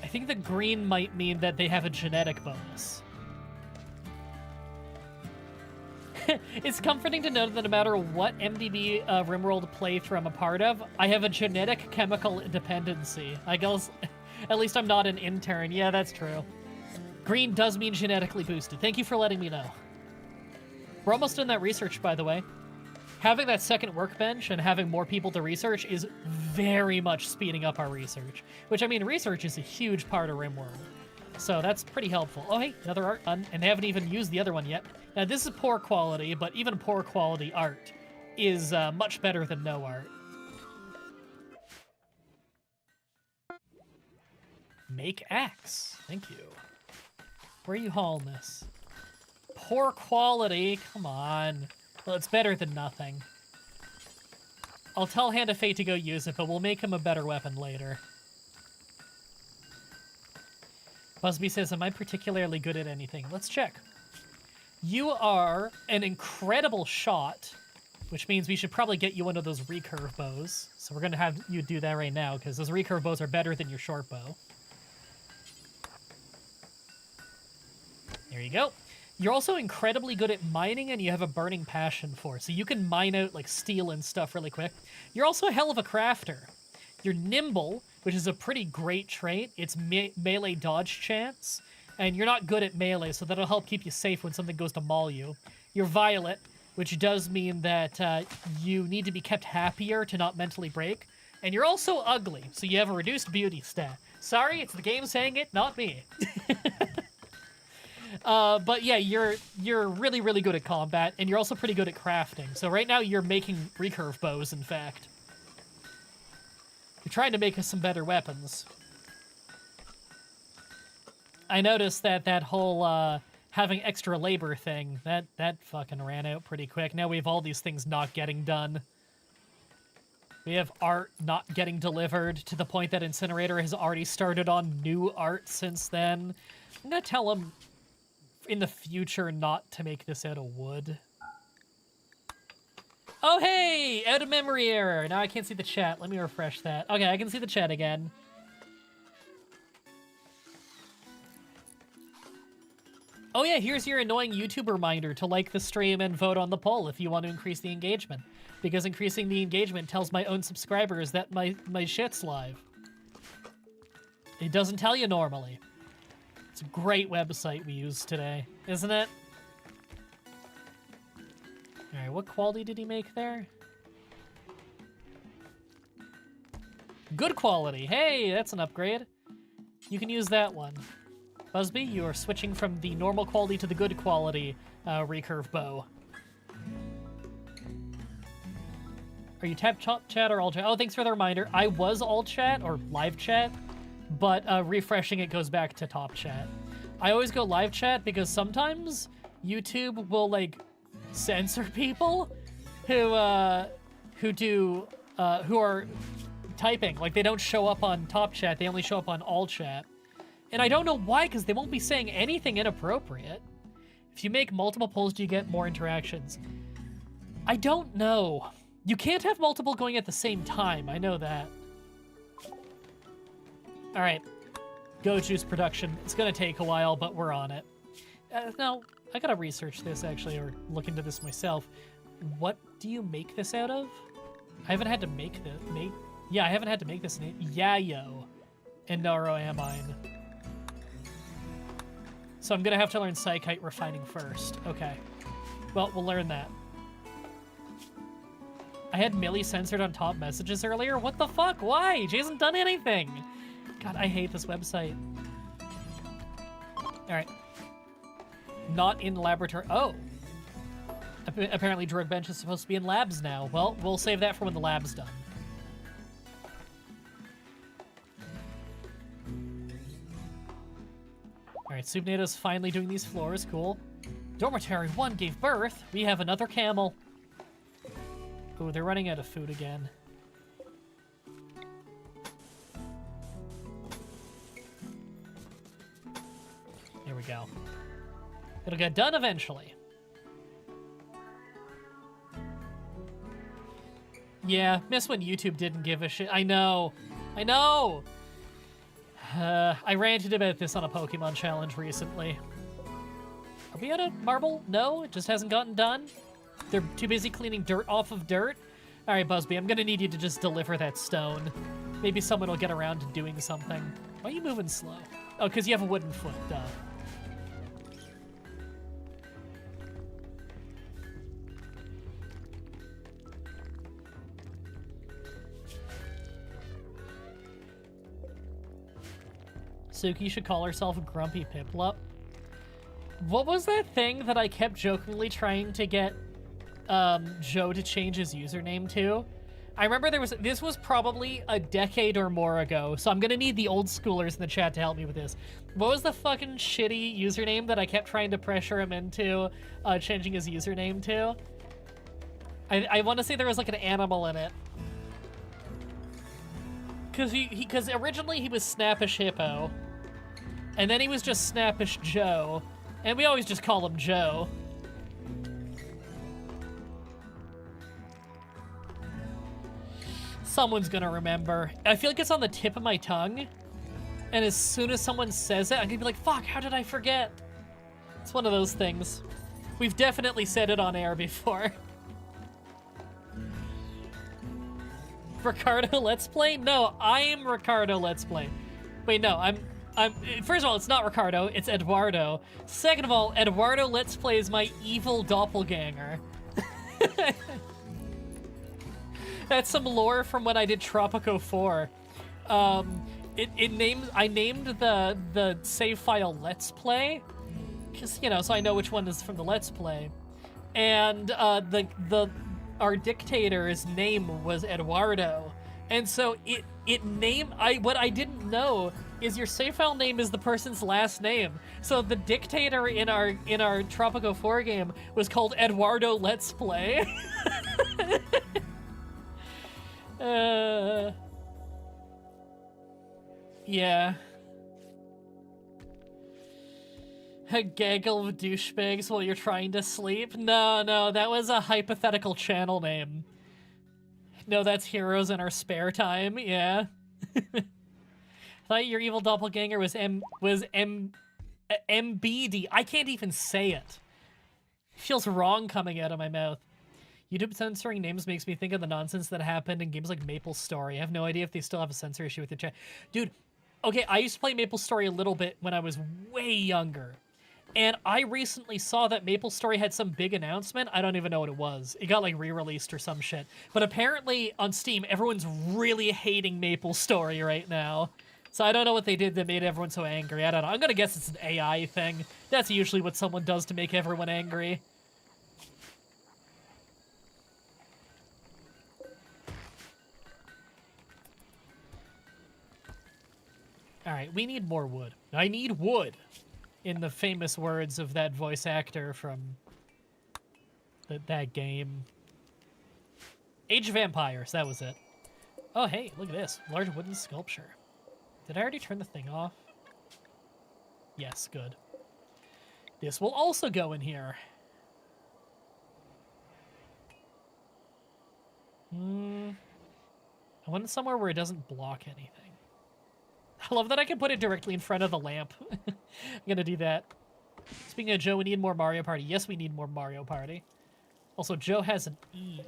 I think the green might mean that they have a genetic bonus. It's comforting to know that no matter what MDB RimWorld playthrough I'm a part of, I have a genetic chemical dependency. I guess, at least I'm not an intern. Yeah, that's true. Green does mean genetically boosted. Thank you for letting me know. We're almost done that research, by the way. Having that second workbench and having more people to research is very much speeding up our research. Which, I mean, research is a huge part of RimWorld. So that's pretty helpful. Oh, hey, another art done, and they haven't even used the other one yet. Now, this is poor quality, but even poor quality art is much better than no art. Make axe. Thank you. Where are you hauling this? Poor quality. Come on. Well, it's better than nothing. I'll tell Hand of Fate to go use it, but we'll make him a better weapon later. Busby says, am I particularly good at anything? Let's check. You are an incredible shot, which means we should probably get you one of those recurve bows. So we're going to have you do that right now, because those recurve bows are better than your short bow. There you go. You're also incredibly good at mining, and you have a burning passion for it. So you can mine out like steel and stuff really quick. You're also a hell of a crafter. You're nimble, which is a pretty great trait. It's melee dodge chance, and you're not good at melee, so that'll help keep you safe when something goes to maul you. You're violet, which does mean that you need to be kept happier to not mentally break. And you're also ugly, so you have a reduced beauty stat. Sorry, it's the game saying it, not me. But yeah, you're really, really good at combat, and you're also pretty good at crafting. So right now you're making recurve bows, in fact. You're trying to make us some better weapons. I noticed that whole, having extra labor thing, that fucking ran out pretty quick. Now we have all these things not getting done. We have art not getting delivered to the point that Incinerator has already started on new art since then. I'm gonna tell him in the future not to make this out of wood. Oh, hey! Out of memory error. Now I can't see the chat. Let me refresh that. Okay, I can see the chat again. Oh yeah, here's your annoying YouTube reminder to like the stream and vote on the poll if you want to increase the engagement. Because increasing the engagement tells my own subscribers that my shit's live. It doesn't tell you normally. It's a great website we used today, isn't it? Alright, what quality did he make there? Good quality. Hey, that's an upgrade. You can use that one. Busby, you are switching from the normal quality to the good quality recurve bow. Are you tap chat or all chat? Oh, thanks for the reminder. I was all chat or live chat, but refreshing it goes back to top chat. I always go live chat because sometimes YouTube will like censor people who are typing. Like they don't show up on top chat, they only show up on all chat. And I don't know why, because they won't be saying anything inappropriate. If you make multiple polls, do you get more interactions? I don't know. You can't have multiple going at the same time, I know that. All right, Go Juice production. It's gonna take a while, but we're on it. No, I gotta research this actually, or look into this myself. What do you make this out of? I haven't had to make this. Yeah, I haven't had to make this in Yayo and Neuroamine. So I'm gonna have to learn Psychite refining first. Okay. Well, we'll learn that. I had Millie censored on top messages earlier. What the fuck? Why? She hasn't done anything. God, I hate this website. All right. Not in laboratory. Oh. Apparently Drug Bench is supposed to be in labs now. Well, we'll save that for when the lab's done. All right, Subnato's finally doing these floors. Cool. Dormitory 1 gave birth. We have another camel. Ooh, they're running out of food again. Here we go. It'll get done eventually. Yeah, miss when YouTube didn't give a shit. I know. I know! I ranted about this on a Pokemon challenge recently. Are we out of marble? No, it just hasn't gotten done. They're too busy cleaning dirt off of dirt. All right, Busby, I'm gonna need you to just deliver that stone. Maybe someone will get around to doing something. Why are you moving slow? Oh, because you have a wooden foot, duh. Suki should call herself a Grumpy Piplup. What was that thing that I kept jokingly trying to get Joe to change his username to? I remember this was probably a decade or more ago, so I'm gonna need the old schoolers in the chat to help me with this. What was the fucking shitty username that I kept trying to pressure him into changing his username to? I want to say there was like an animal in it. Because originally he was Snappish Hippo, and then he was just Snappish Joe, and we always just call him Joe. Someone's gonna remember. I feel like it's on the tip of my tongue, and as soon as someone says it, I'm gonna be like, fuck, how did I forget? It's one of those things. We've definitely said it on air before. Ricardo Let's Play? No, I am Ricardo Let's Play. Wait, no, I'm first of all, it's not Ricardo, it's Eduardo. Second of all, Eduardo Let's Play is my evil doppelganger. That's some lore from when I did Tropico 4. I named the save file Let's Play because so I know which one is from the Let's Play, and our dictator's name was Eduardo, and so what I didn't know is your save file name is the person's last name. So the dictator in our Tropico 4 game was called Eduardo Let's Play. Yeah. A gaggle of douchebags while you're trying to sleep? No, that was a hypothetical channel name. No, that's Heroes in Our Spare Time, yeah. I thought your evil doppelganger was MBD. I can't even say it. Feels wrong coming out of my mouth. YouTube censoring names makes me think of the nonsense that happened in games like MapleStory. I have no idea if they still have a censor issue with the chat. Dude, okay, I used to play MapleStory a little bit when I was way younger. And I recently saw that MapleStory had some big announcement. I don't even know what it was. It got, like, re-released or some shit. But apparently, on Steam, everyone's really hating MapleStory right now. So I don't know what they did that made everyone so angry. I don't know. I'm gonna guess it's an AI thing. That's usually what someone does to make everyone angry. Alright, we need more wood. I need wood! In the famous words of that voice actor from that game. Age of Empires, that was it. Oh, hey, look at this. Large wooden sculpture. Did I already turn the thing off? Yes, good. This will also go in here. I want it somewhere where it doesn't block anything. I love that I can put it directly in front of the lamp. I'm gonna do that. Speaking of Joe, we need more Mario Party. Yes, we need more Mario Party. Also, Joe has an E.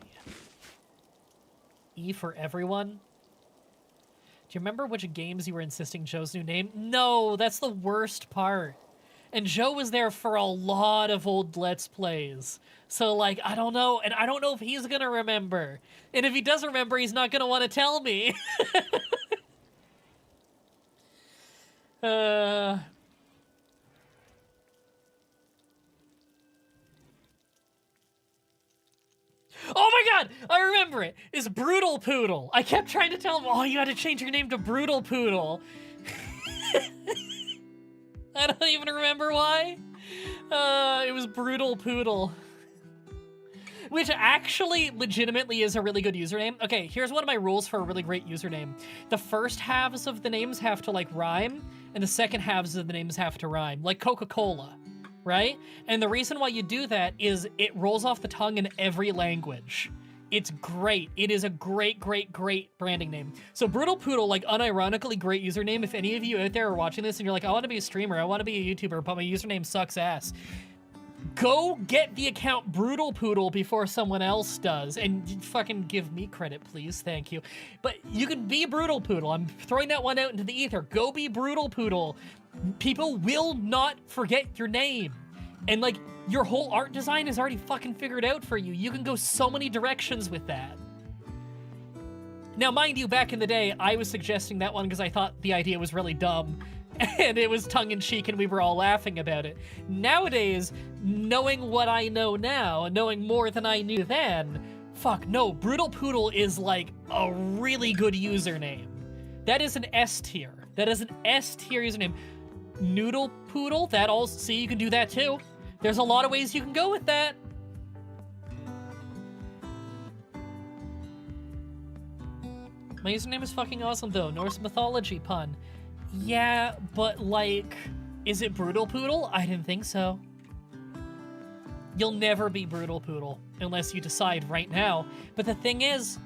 E for everyone? Do you remember which games you were insisting Joe's new name? No, that's the worst part. And Joe was there for a lot of old Let's Plays. So, like, I don't know. And I don't know if he's gonna remember. And if he does remember, he's not gonna want to tell me. Oh my god! I remember it! It's Brutal Poodle! I kept trying to tell him, oh, you had to change your name to Brutal Poodle. I don't even remember why. It was Brutal Poodle. Which actually legitimately is a really good username. Okay, here's one of my rules for a really great username. The first halves of the names have to, like, rhyme, and the second halves of the names have to rhyme. Like Coca-Cola, right? And the reason why you do that is it rolls off the tongue in every language. It's great. It is a great, great, great branding name. So Brutal Poodle, like, unironically great username. If any of you out there are watching this and you're like, I want to be a streamer, I want to be a YouTuber, but my username sucks ass. Go get the account Brutal Poodle before someone else does, and fucking give me credit, please. Thank you. But you can be Brutal Poodle. I'm throwing that one out into the ether. Go be Brutal Poodle. People will not forget your name. And, like, your whole art design is already fucking figured out for you. You can go so many directions with that. Now, mind you, back in the day, I was suggesting that one because I thought the idea was really dumb. And it was tongue-in-cheek and we were all laughing about it. Nowadays, knowing what I know now, knowing more than I knew then, fuck no, Brutal Poodle is like a really good username. That is an S tier. That is an S tier username. Noodle Poodle, that also, see, you can do that too. There's a lot of ways you can go with that. My username is fucking awesome though, Norse mythology pun. Yeah, but, like, is it Brutal Poodle? I didn't think so. You'll never be Brutal Poodle, unless you decide right now. But the thing is,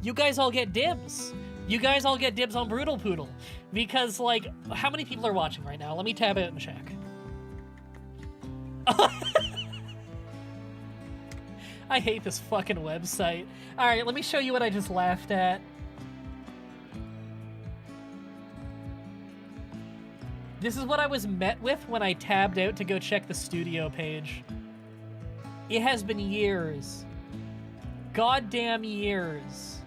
you guys all get dibs. You guys all get dibs on Brutal Poodle. Because, like, how many people are watching right now? Let me tab out and check. I hate this fucking website. Alright, let me show you what I just laughed at. This is what I was met with when I tabbed out to go check the studio page. It has been years. Goddamn years.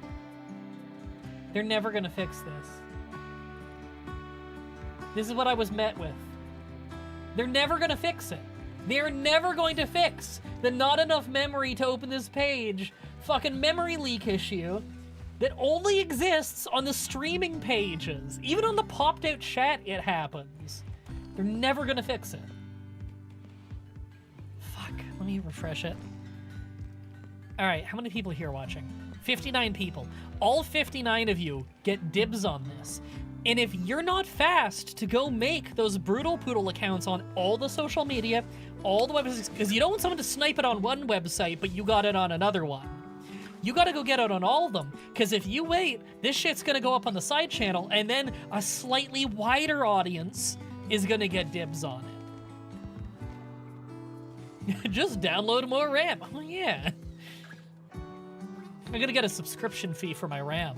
They're never gonna fix this. This is what I was met with. They're never gonna fix it. They're never going to fix the not enough memory to open this page fucking memory leak issue that only exists on the streaming pages. Even on the popped out chat, it happens. They're never gonna fix it. Fuck, let me refresh it. All right, how many people here watching? 59 people. All 59 of you get dibs on this. And if you're not fast to go make those Brutal Poodle accounts on all the social media, all the websites, because you don't want someone to snipe it on one website, but you got it on another one. You gotta go get it on all of them, because if you wait, this shit's gonna go up on the side channel, and then a slightly wider audience is gonna get dibs on it. Just download more RAM. Oh yeah. I'm gonna get a subscription fee for my RAM.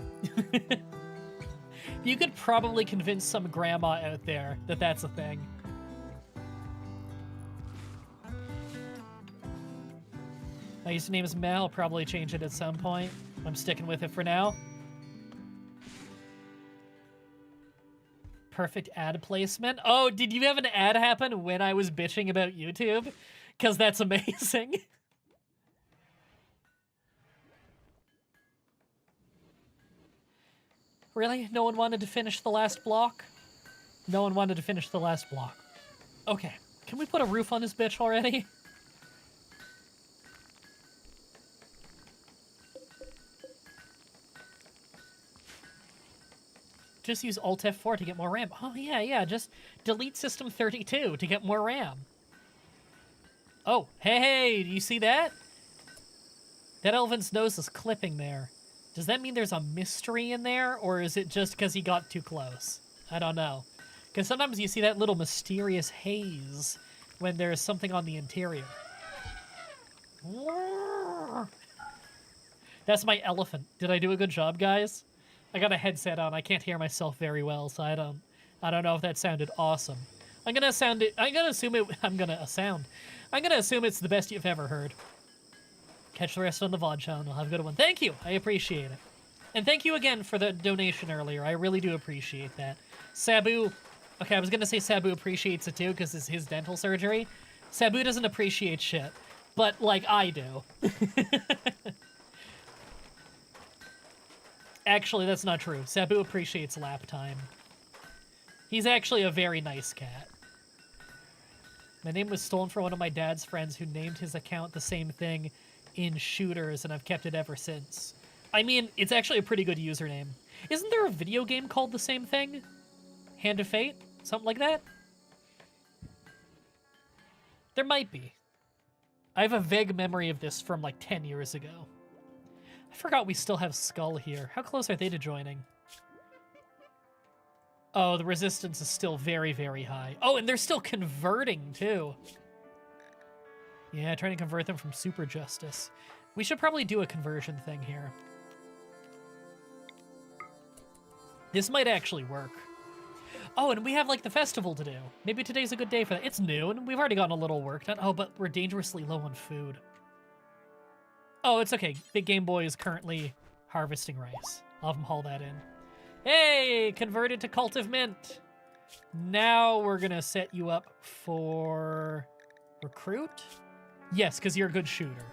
You could probably convince some grandma out there that that's a thing. My username is Mel. I'll probably change it at some point. I'm sticking with it for now. Perfect ad placement. Oh, did you have an ad happen when I was bitching about YouTube? Because that's amazing. Really? No one wanted to finish the last block? No one wanted to finish the last block. Okay. Can we put a roof on this bitch already? Just use Alt F4 to get more RAM. Oh, yeah. Just delete System 32 to get more RAM. Oh, hey, do you see that? That elephant's nose is clipping there. Does that mean there's a mystery in there, or is it just because he got too close? I don't know. Because sometimes you see that little mysterious haze when there's something on the interior. That's my elephant. Did I do a good job, guys? I got a headset on. I can't hear myself very well, so I don't know if that sounded awesome. I'm gonna assume it's the best you've ever heard. Catch the rest on the VOD channel. Have a good one. Thank you. I appreciate it. And thank you again for the donation earlier. I really do appreciate that. Sabu. Okay, I was gonna say Sabu appreciates it too because it's his dental surgery. Sabu doesn't appreciate shit, but like I do. Actually, that's not true. Sabu appreciates lap time. He's actually a very nice cat. My name was stolen from one of my dad's friends who named his account the same thing in shooters, and I've kept it ever since. I mean, it's actually a pretty good username. Isn't there a video game called the same thing? Hand of Fate? Something like that? There might be. I have a vague memory of this from like 10 years ago. I forgot we still have Skull here. How close are they to joining? Oh, the resistance is still very, very high. Oh, and they're still converting, too. Yeah, trying to convert them from Super Justice. We should probably do a conversion thing here. This might actually work. Oh, and we have, like, the festival to do. Maybe today's a good day for that. It's noon. We've already gotten a little work done. Oh, but we're dangerously low on food. Oh, it's okay. Big Game Boy is currently harvesting rice. I'll have him haul that in. Hey, converted to Cult of Mint. Now we're gonna set you up for recruit? Yes, because you're a good shooter.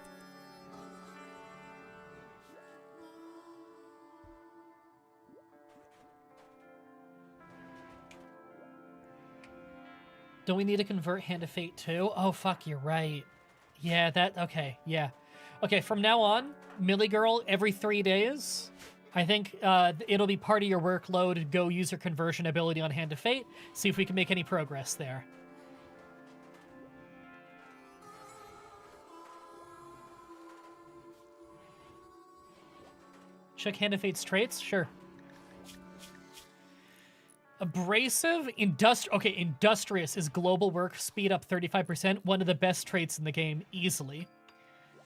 Don't we need to convert Hand of Fate too? Oh, fuck, you're right. Yeah, okay, yeah. Okay, from now on, Millie Girl, every 3 days, I think it'll be part of your workload. Go use your conversion ability on Hand of Fate. See if we can make any progress there. Check Hand of Fate's traits? Sure. Abrasive, industrious is global work speed up 35%. One of the best traits in the game, easily.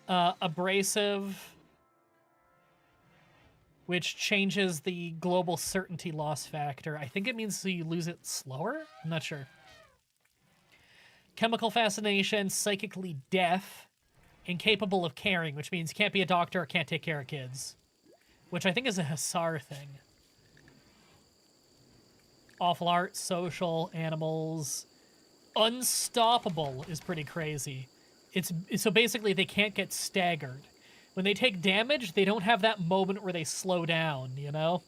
Abrasive, which changes the global certainty loss factor. I think it means you lose it slower? I'm not sure. Chemical fascination, psychically deaf, incapable of caring, which means can't be a doctor or can't take care of kids. Which I think is a Hussar thing. Awful art, social, animals. unstoppable is pretty crazy. So basically they can't get staggered. When they take damage, they don't have that moment where they slow down, you know?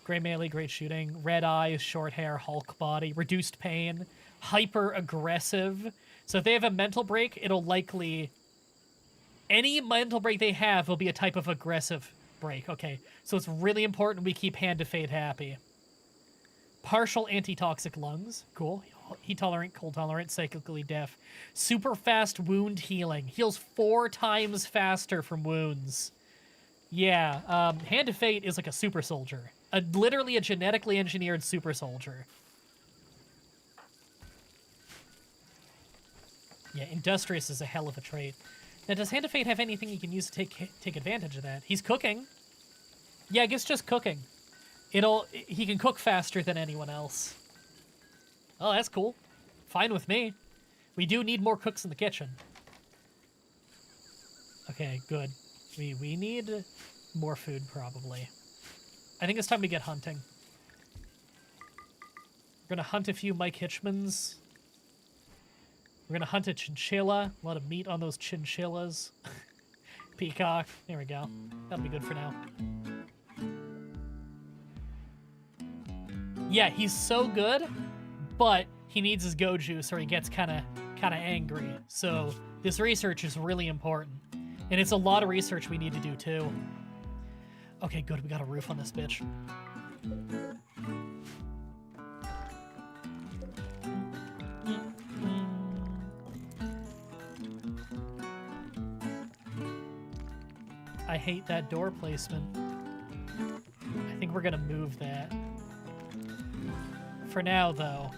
Great melee, great shooting, red eyes, short hair, Hulk body, reduced pain, hyper aggressive. So if they have a mental break, it'll likely... Any mental break they have will be a type of aggressive break. Okay, so it's really important we keep Hand of Fate happy. Partial antitoxic lungs. Cool. Heat tolerant, cold tolerant, psychically deaf. Super fast wound healing. Heals 4 times faster from wounds. Yeah, Hand of Fate is like a super soldier. Literally a genetically engineered super soldier. Yeah, industrious is a hell of a trait. Now, does Hand of Fate have anything he can use to take advantage of that? He's cooking. Yeah, I guess just cooking. He can cook faster than anyone else. Oh, that's cool. Fine with me. We do need more cooks in the kitchen. Okay, good. We need more food, probably. I think it's time to get hunting. We're gonna hunt a few Mike Hitchmans. We're gonna hunt a chinchilla. A lot of meat on those chinchillas. Peacock. There we go. That'll be good for now. Yeah, he's so good, but he needs his go juice or he gets kind of angry. So this research is really important. And it's a lot of research we need to do too. Okay, good. We got a roof on this bitch. I hate that door placement. I think we're gonna move that. For now, though,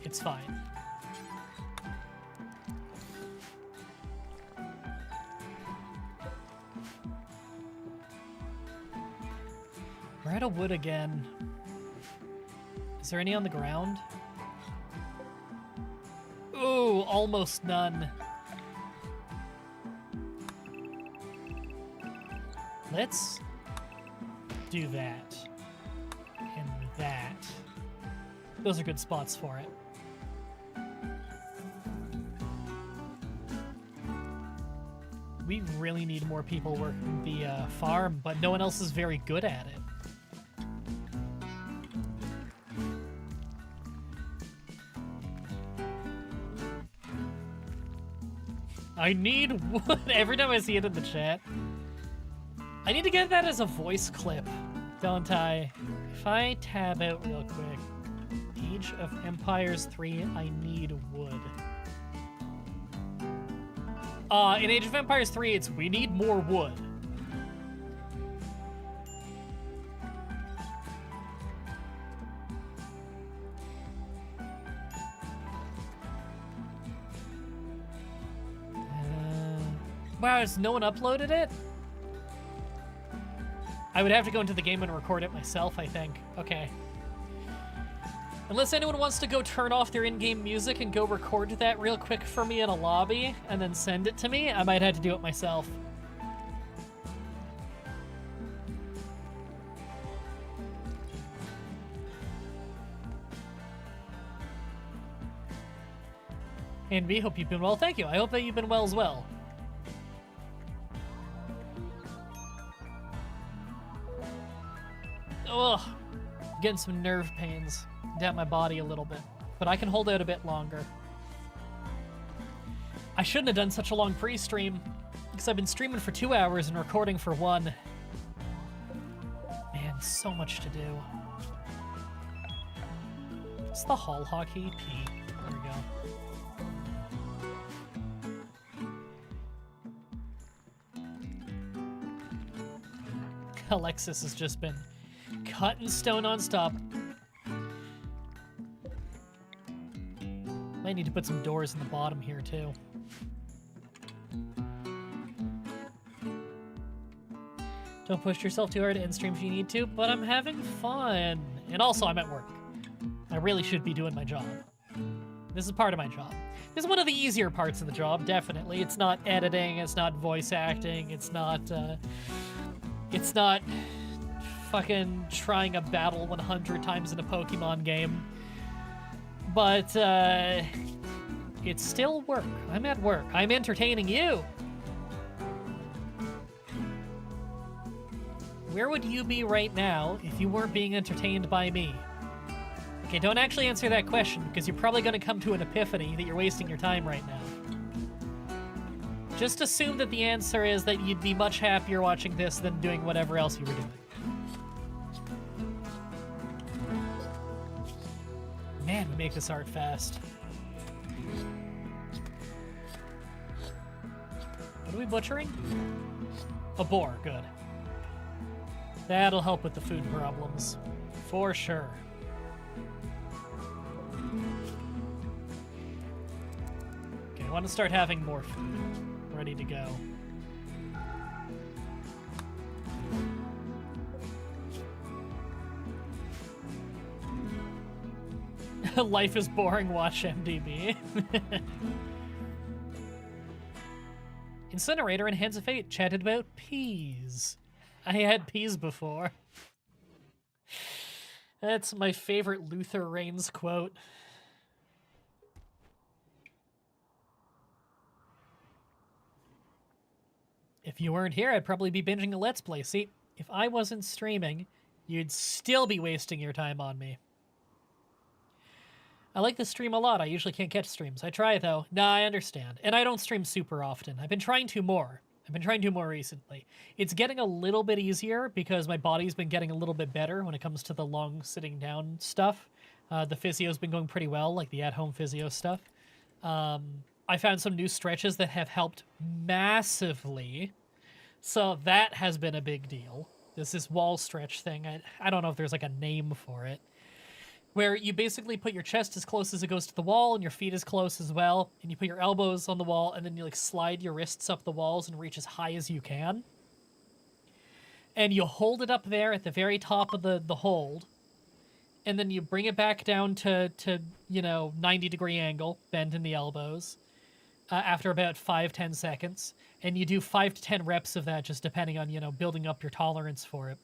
it's fine. We're out of wood again. Is there any on the ground? Ooh, almost none. Let's do that. And that. Those are good spots for it. We really need more people working the farm, but no one else is very good at it. I need wood. Every time I see it in the chat. I need to get that as a voice clip, don't I? If I tab out real quick. Age of Empires 3, I need wood. In Age of Empires 3, it's we need more wood. Wow, has no one uploaded it? I would have to go into the game and record it myself, I think. Okay. Unless anyone wants to go turn off their in-game music and go record that real quick for me in a lobby and then send it to me, I might have to do it myself. And we hope you've been well. Thank you. I hope that you've been well as well. Ugh. Getting some nerve pains down my body a little bit, but I can hold out a bit longer. I shouldn't have done such a long pre-stream, because I've been streaming for 2 hours and recording for 1. Man, so much to do. What's the hall hockey? P. There we go. Alexis has just been cutting stone non-stop. Might need to put some doors in the bottom here, too. Don't push yourself too hard to end stream if you need to, but I'm having fun. And also, I'm at work. I really should be doing my job. This is part of my job. This is one of the easier parts of the job, definitely. It's not editing, it's not voice acting, it's not fucking trying a battle 100 times in a Pokemon game. But, it's still work. I'm at work. I'm entertaining you. Where would you be right now if you weren't being entertained by me? Okay, don't actually answer that question, because you're probably going to come to an epiphany that you're wasting your time right now. Just assume that the answer is that you'd be much happier watching this than doing whatever else you were doing. Man, we make this art fast. What are we butchering? A boar, good. That'll help with the food problems. For sure. Okay, I want to start having more food. Ready to go. Life is boring, watch MDB. Incinerator and Hands of Fate chatted about peas. I had peas before. That's my favorite Luther Reigns quote. If you weren't here, I'd probably be binging a Let's Play. See, if I wasn't streaming, you'd still be wasting your time on me. I like this stream a lot. I usually can't catch streams. I try, though. Nah, I understand. And I don't stream super often. I've been trying to more. I've been trying to more recently. It's getting a little bit easier because my body's been getting a little bit better when it comes to the long sitting down stuff. The physio's been going pretty well, like the at-home physio stuff. I found some new stretches that have helped massively. So that has been a big deal. This wall stretch thing. I don't know if there's like a name for it. Where you basically put your chest as close as it goes to the wall and your feet as close as well, and you put your elbows on the wall, and then you like slide your wrists up the walls and reach as high as you can. And you hold it up there at the very top of the hold, and then you bring it back down to 90-degree angle, bend in the elbows, after about 5-10 seconds. And you do 5 to 10 reps of that, just depending on, building up your tolerance for it.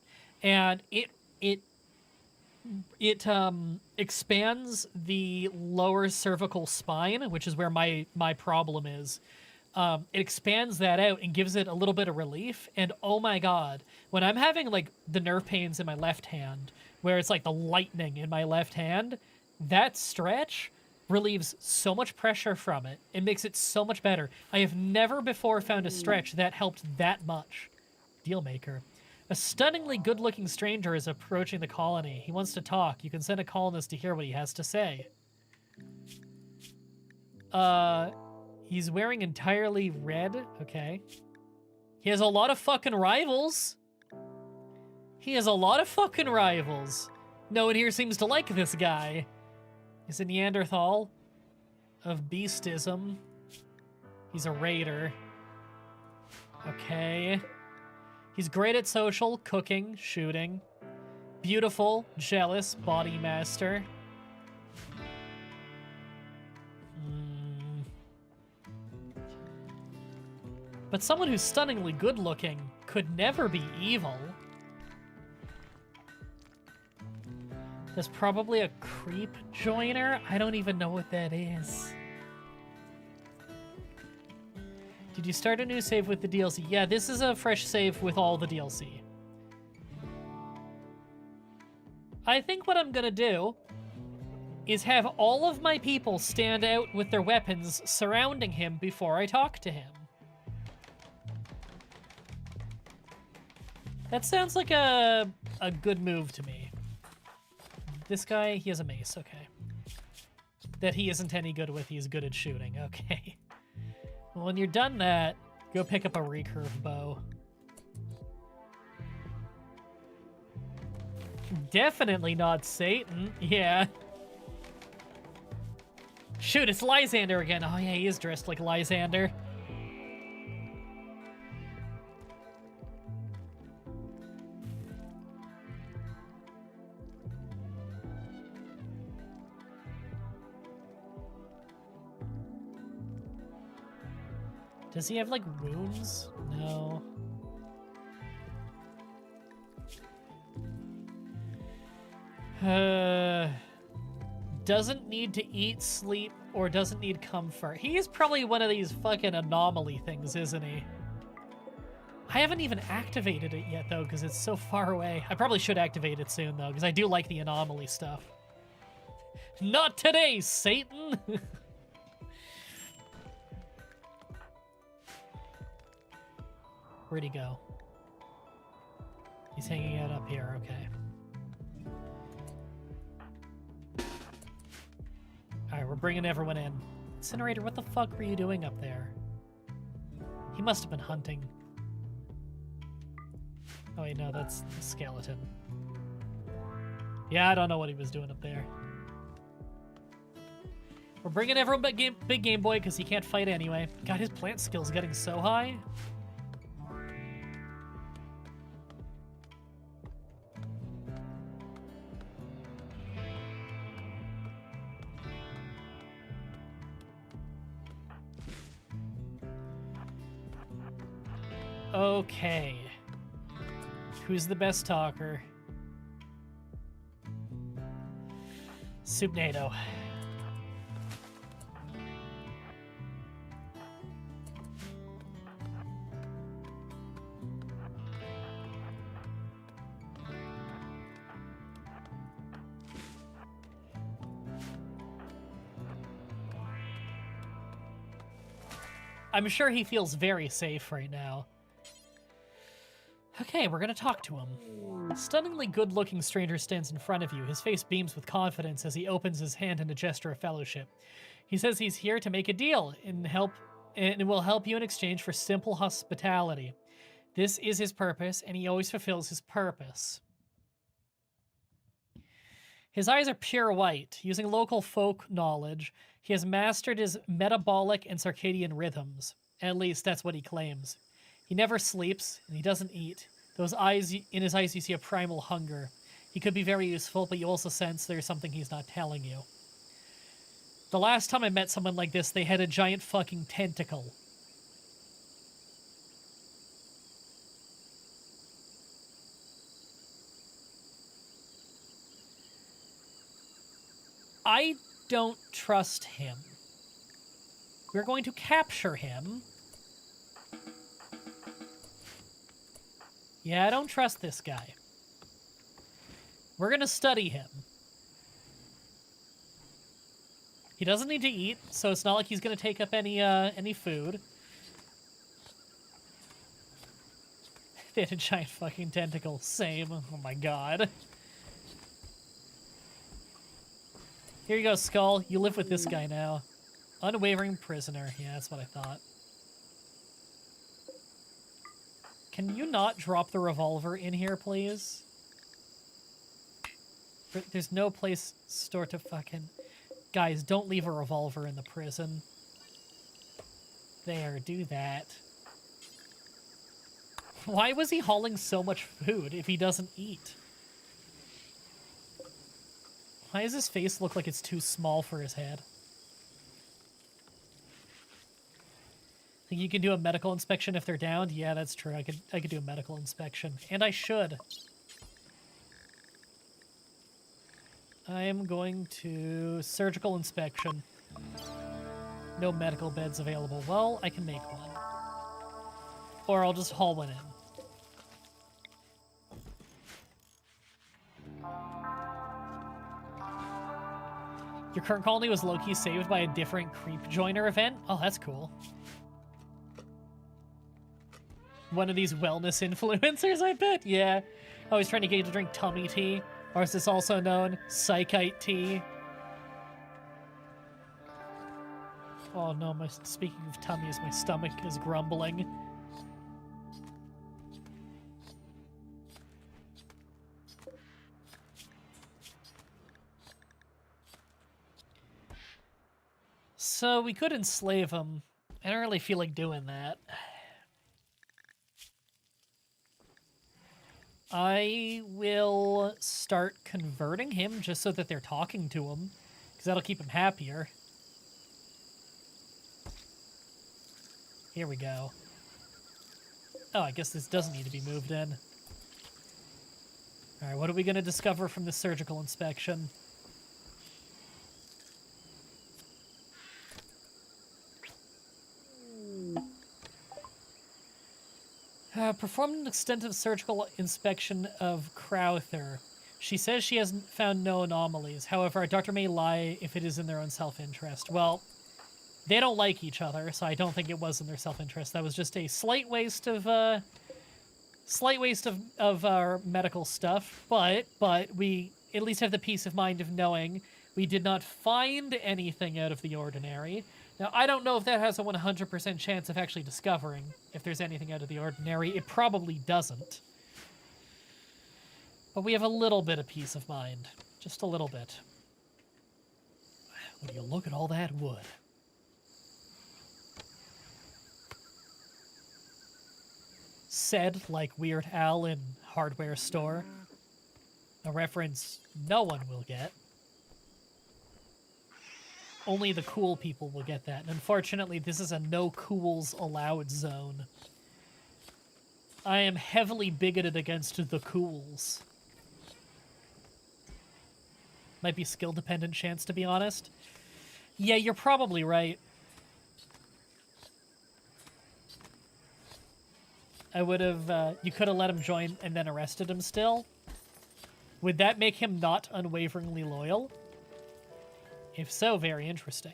And it expands the lower cervical spine, which is where my problem is. It expands that out and gives it a little bit of relief. And oh my god, when I'm having like the nerve pains in my left hand, where it's like the lightning in my left hand, that stretch relieves so much pressure from it. It makes it so much better. I have never before found a stretch that helped that much. Dealmaker. A stunningly good-looking stranger is approaching the colony. He wants to talk. You can send a colonist to hear what he has to say. He's wearing entirely red. Okay. He has a lot of fucking rivals. No one here seems to like this guy. He's a Neanderthal of beastism. He's a raider. Okay. He's great at social, cooking, shooting. Beautiful, jealous, body master. But someone who's stunningly good looking could never be evil. There's probably a creep joiner. I don't even know what that is. Did you start a new save with the DLC? Yeah, this is a fresh save with all the DLC. I think what I'm gonna do is have all of my people stand out with their weapons surrounding him before I talk to him. That sounds like a good move to me. This guy, he has a mace, okay. That he isn't any good with, he's good at shooting, okay. Well, when you're done that, go pick up a recurve bow. Definitely not Satan, yeah. Shoot, it's Lysander again. Oh yeah, he is dressed like Lysander. Does he have, like, wounds? No. Doesn't need to eat, sleep, or doesn't need comfort. He's probably one of these fucking anomaly things, isn't he? I haven't even activated it yet, though, because it's so far away. I probably should activate it soon, though, because I do like the anomaly stuff. Not today, Satan! Where'd he go? He's hanging out up here, okay. Alright, we're bringing everyone in. Incinerator, what the fuck were you doing up there? He must have been hunting. Oh wait, no, that's the skeleton. Yeah, I don't know what he was doing up there. We're bringing everyone back Big Game Boy because he can't fight anyway. God, his plant skill's getting so high. Okay. Who's the best talker? Soupnado. I'm sure he feels very safe right now. Okay, we're gonna talk to him. A stunningly good-looking stranger stands in front of you. His face beams with confidence as he opens his hand in a gesture of fellowship. He says he's here to make a deal and will help you in exchange for simple hospitality. This is his purpose, and he always fulfills his purpose. His eyes are pure white. Using local folk knowledge, he has mastered his metabolic and circadian rhythms. At least, that's what he claims. He never sleeps, and he doesn't eat. In his eyes, you see a primal hunger. He could be very useful, but you also sense there's something he's not telling you. The last time I met someone like this, they had a giant fucking tentacle. I don't trust him. We're going to capture him. Yeah, I don't trust this guy. We're gonna study him. He doesn't need to eat, so it's not like he's gonna take up any food. They had a giant fucking tentacle. Same. Oh my god. Here you go, Skull. You live with this guy now. Unwavering prisoner. Yeah, that's what I thought. Can you not drop the revolver in here, please? There's no place store to fucking... Guys, don't leave a revolver in the prison. There, do that. Why was he hauling so much food if he doesn't eat? Why does his face look like it's too small for his head? Think you can do a medical inspection if they're downed? Yeah, that's true. I could do a medical inspection. And I should. I am going to surgical inspection. No medical beds available. Well, I can make one. Or I'll just haul one in. Your current colony was low-key saved by a different creep joiner event? Oh, that's cool. One of these wellness influencers, I bet? Yeah. Oh, he's trying to get you to drink tummy tea. Or is this also known? Psychite tea. Oh no, speaking of tummies, my stomach is grumbling. So we could enslave him. I don't really feel like doing that. I will start converting him just so that they're talking to him, because that'll keep him happier. Here we go. Oh, I guess this doesn't need to be moved in. Alright, what are we going to discover from the surgical inspection? Performed an extensive surgical inspection of Crowther. She says she hasn't found no anomalies. However, a doctor may lie if it is in their own self-interest. Well, they don't like each other, so I don't think it was in their self-interest. That was just a slight waste of our medical stuff, but we at least have the peace of mind of knowing we did not find anything out of the ordinary. Now, I don't know if that has a 100% chance of actually discovering if there's anything out of the ordinary. It probably doesn't. But we have a little bit of peace of mind. Just a little bit. When you look at all that wood. Said like Weird Al in Hardware Store. A reference no one will get. Only the cool people will get that. And unfortunately, this is a no cools allowed zone. I am heavily bigoted against the cools. Might be skill-dependent chance, to be honest. Yeah, you're probably right. I would have, you could have let him join and then arrested him still. Would that make him not unwaveringly loyal? If so, very interesting.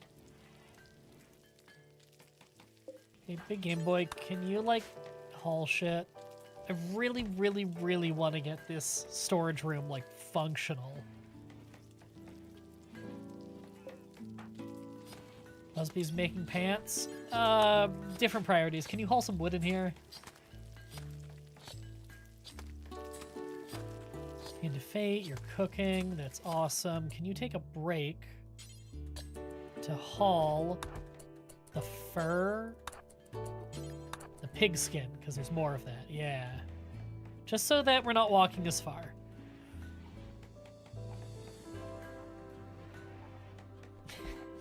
Hey, Big Game Boy, can you, like, haul shit? I really, really, really want to get this storage room, like, functional. Busby's making pants. Different priorities. Can you haul some wood in here? Into Fate, you're cooking. That's awesome. Can you take a break to haul the fur? The pigskin, because there's more of that. Yeah. Just so that we're not walking as far.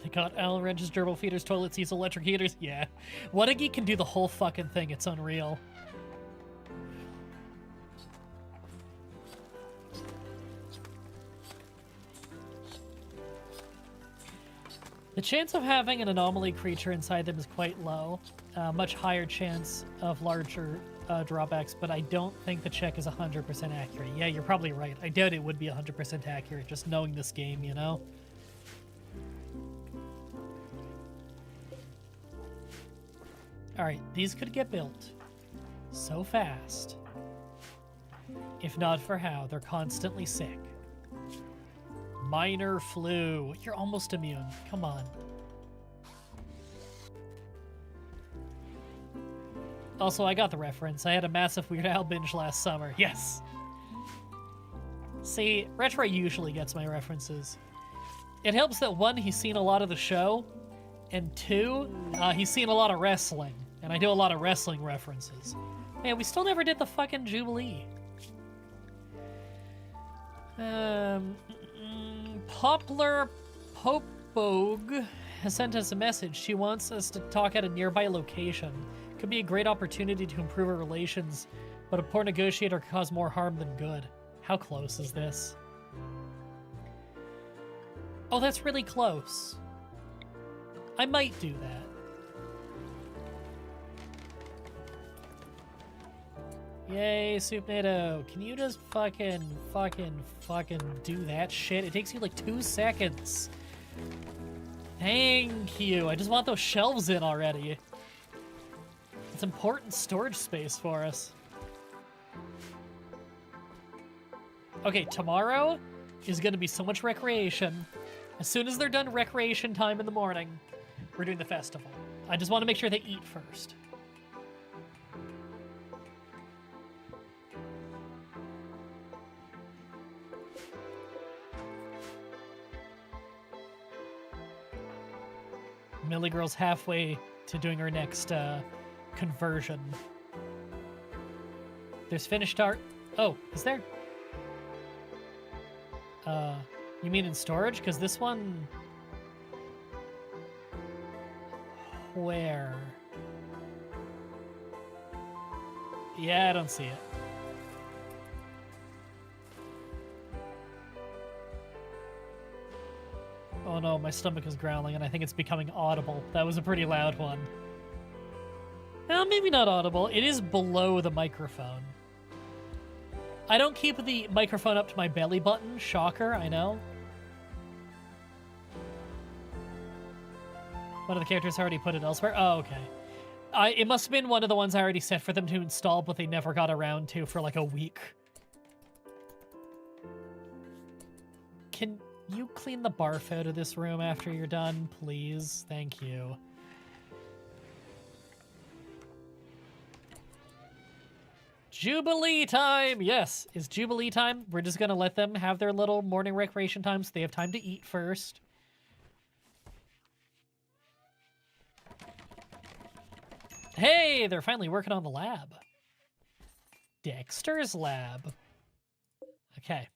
They got Allen wrenches, gerbil feeders, toilet seats, electric heaters. Yeah. What a geek can do the whole fucking thing. It's unreal. The chance of having an anomaly creature inside them is quite low. Much higher chance of larger drawbacks, but I don't think the check is 100% accurate. Yeah, you're probably right. I doubt it would be 100% accurate, just knowing this game, you know? Alright, these could get built so fast. If not for how they're constantly sick. Minor flu. You're almost immune. Come on. Also, I got the reference. I had a massive Weird Al binge last summer. Yes. See, Retro usually gets my references. It helps that 1, he's seen a lot of the show, and 2, he's seen a lot of wrestling, and I do a lot of wrestling references. Man, we still never did the fucking Jubilee. Poplar Popog has sent us a message. She wants us to talk at a nearby location. Could be a great opportunity to improve our relations, but a poor negotiator could cause more harm than good. How close is this? Oh, that's really close. I might do that. Yay, Soupnado. Can you just fucking do that shit? It takes you like 2 seconds. Thank you. I just want those shelves in already. It's important storage space for us. Okay, tomorrow is going to be so much recreation. As soon as they're done recreation time in the morning, we're doing the festival. I just want to make sure they eat first. Millie Girl's halfway to doing her next conversion. There's finished art. Oh, is there? You mean in storage? Because this one... Where? Yeah, I don't see it. Oh no, my stomach is growling and I think it's becoming audible. That was a pretty loud one. Maybe not audible. It is below the microphone. I don't keep the microphone up to my belly button. Shocker, I know. One of the characters already put it elsewhere. Oh, okay. It must have been one of the ones I already set for them to install, but they never got around to for like a week. Can you clean the barf out of this room after you're done, please? Thank you. Jubilee time! Yes, it's Jubilee time. We're just gonna let them have their little morning recreation time so they have time to eat first. Hey, they're finally working on the lab. Dexter's lab. Okay.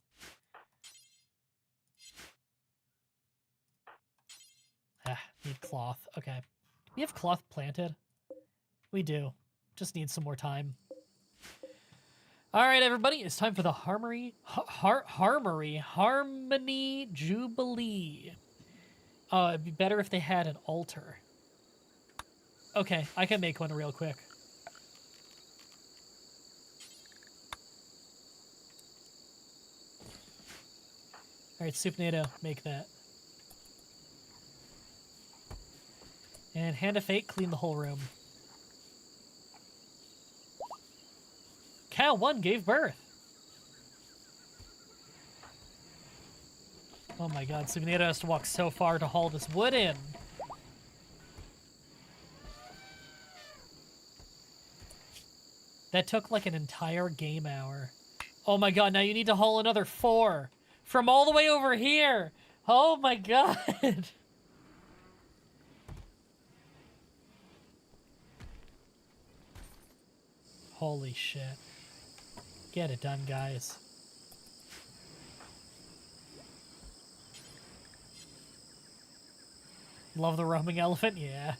Need cloth. Okay. We have cloth planted. We do. Just need some more time. All right, everybody. It's time for the Harmony Jubilee. It'd be better if they had an altar. Okay, I can make one real quick. All right, Supernado, make that. And Hand of Fate, clean the whole room. Cow 1 gave birth. Oh my god, Supernado has to walk so far to haul this wood in. That took like an entire game hour. Oh my god, now you need to haul another 4 from all the way over here. Oh my god. Holy shit. Get it done, guys. Love the roaming elephant? Yeah.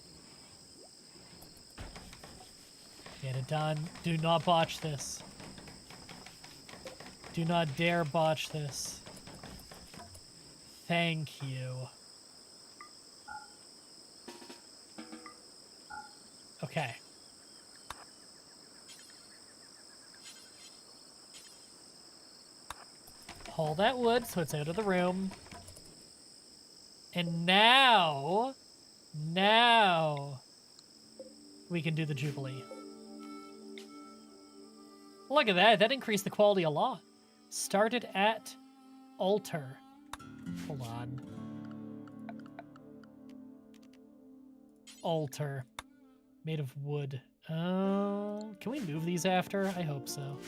Get it done. Do not botch this. Do not dare botch this. Thank you. Okay. Haul that wood so it's out of the room. And now we can do the Jubilee. Look at that. That increased the quality a lot. Started at altar. Hold on. Altar. Made of wood. Can we move these after? I hope so.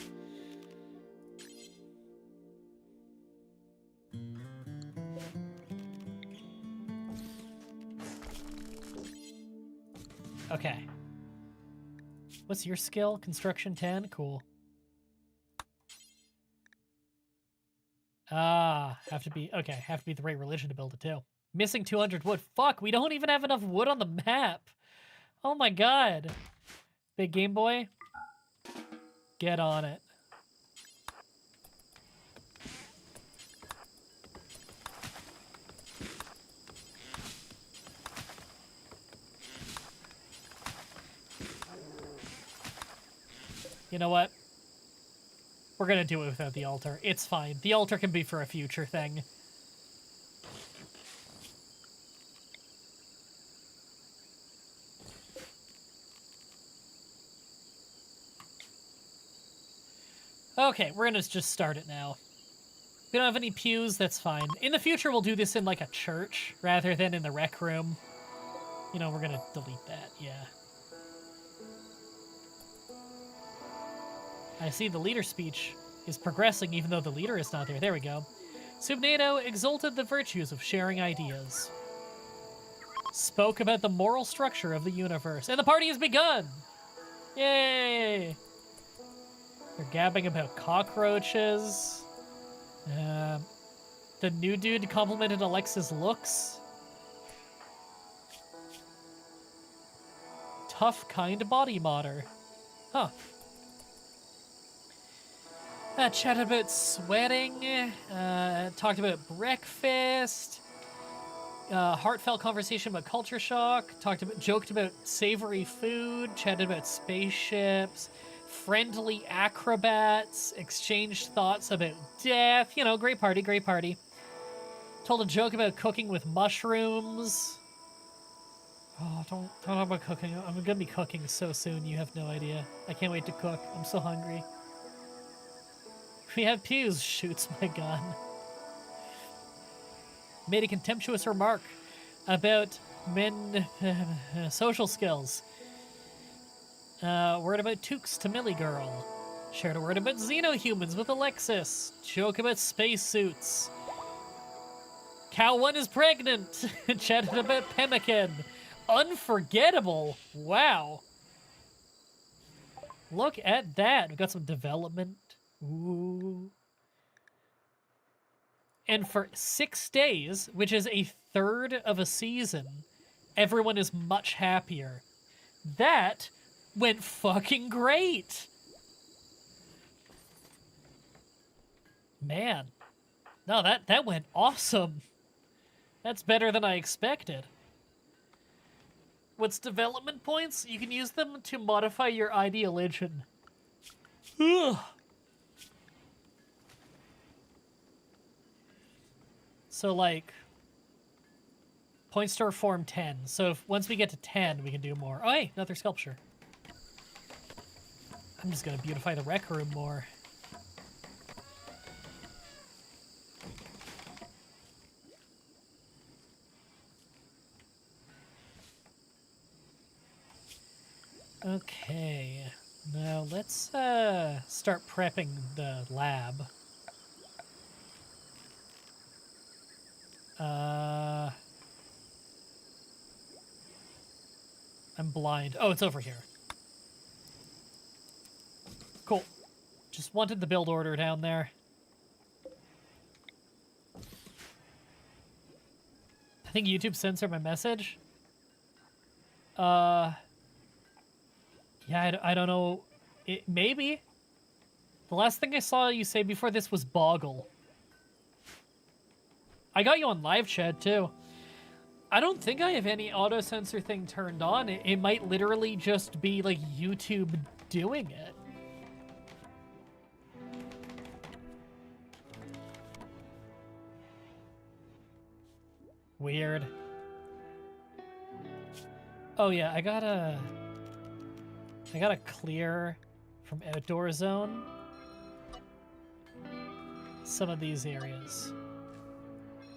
Okay. What's your skill? Construction 10? Cool. Have to be the right religion to build it too. Missing 200 wood. Fuck, we don't even have enough wood on the map. Oh my god. Big Game Boy, get on it. You know what? We're gonna do it without the altar. It's fine. The altar can be for a future thing. Okay, we're gonna just start it now. We don't have any pews, that's fine. In the future, we'll do this in like a church rather than in the rec room. You know, we're gonna delete that, yeah. I see the leader speech is progressing even though the leader is not there. There we go. Subnado exalted the virtues of sharing ideas. Spoke about the moral structure of the universe. And the party has begun! Yay! They're gabbing about cockroaches. The new dude complimented Alexa's looks. Tough, kind body modder. Huh. Chatted about sweating, talked about breakfast. Heartfelt conversation about culture shock. Joked about savory food. Chatted about spaceships. Friendly acrobats. Exchanged thoughts about death. You know, great party, great party. Told a joke about cooking with mushrooms. Oh, don't talk about cooking. I'm gonna be cooking so soon, you have no idea. I can't wait to cook. I'm so hungry. We have pews, shoots my gun. Made a contemptuous remark about men social skills. Word about toques to Millie Girl. Shared a word about xenohumans with Alexis. Joke about spacesuits. Cow 1 is pregnant. Chatted about pemmican. Unforgettable. Wow. Look at that. We've got some development. Ooh. And for 6 days, which is a third of a season, everyone is much happier. That went fucking great. Man. No, that went awesome. That's better than I expected. What's development points? You can use them to modify your ideologian. Ugh. So, like, points to form 10. So once we get to 10, we can do more. Oh, hey, another sculpture. I'm just gonna beautify the rec room more. Okay, now let's start prepping the lab. I'm blind. Oh, it's over here. Cool. Just wanted the build order down there. I think YouTube censored my message. Yeah, I don't know. Maybe. The last thing I saw you say before this was boggle. I got you on live chat, too. I don't think I have any auto-censor thing turned on. It might literally just be, like, YouTube doing it. Weird. Oh, yeah, I gotta clear from outdoor zone some of these areas,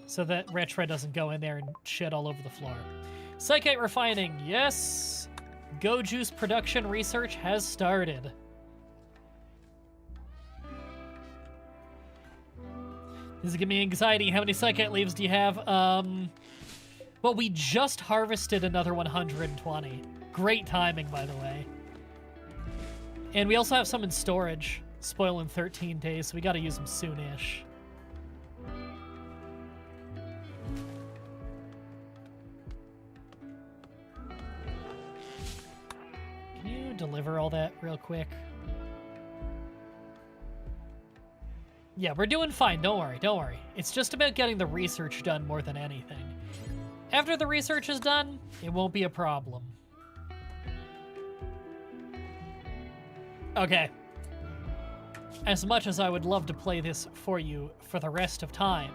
so that Retro doesn't go in there and shit all over the floor. Psychite refining, yes! Go Juice production research has started. This is giving me anxiety. How many Psychite leaves do you have? Well, we just harvested another 120. Great timing, by the way. And we also have some in storage. Spoil in 13 days, so we gotta use them soonish. Can you deliver all that real quick? Yeah, we're doing fine. Don't worry, don't worry. It's just about getting the research done more than anything. After the research is done, it won't be a problem. Okay. As much as I would love to play this for you for the rest of time,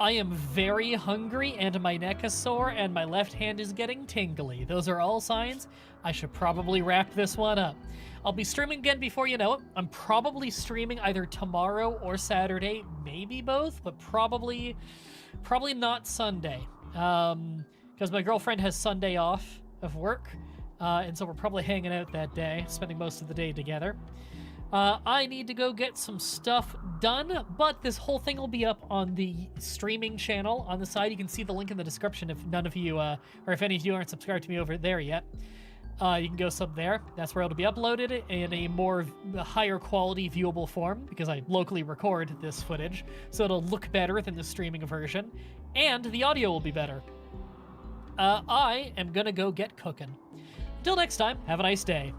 I am very hungry and my neck is sore and my left hand is getting tingly. Those are all signs I should probably wrap this one up. I'll be streaming again before you know it. I'm probably streaming either tomorrow or Saturday, maybe both, but probably not Sunday. Because my girlfriend has Sunday off of work, and so we're probably hanging out that day, spending most of the day together. I need to go get some stuff done, but this whole thing will be up on the streaming channel on the side. You can see the link in the description if none of you, or if any of you aren't subscribed to me over there yet. You can go sub there. That's where it'll be uploaded in a more higher quality viewable form, because I locally record this footage, so it'll look better than the streaming version, and the audio will be better. I am gonna go get cooking. Till next time, have a nice day.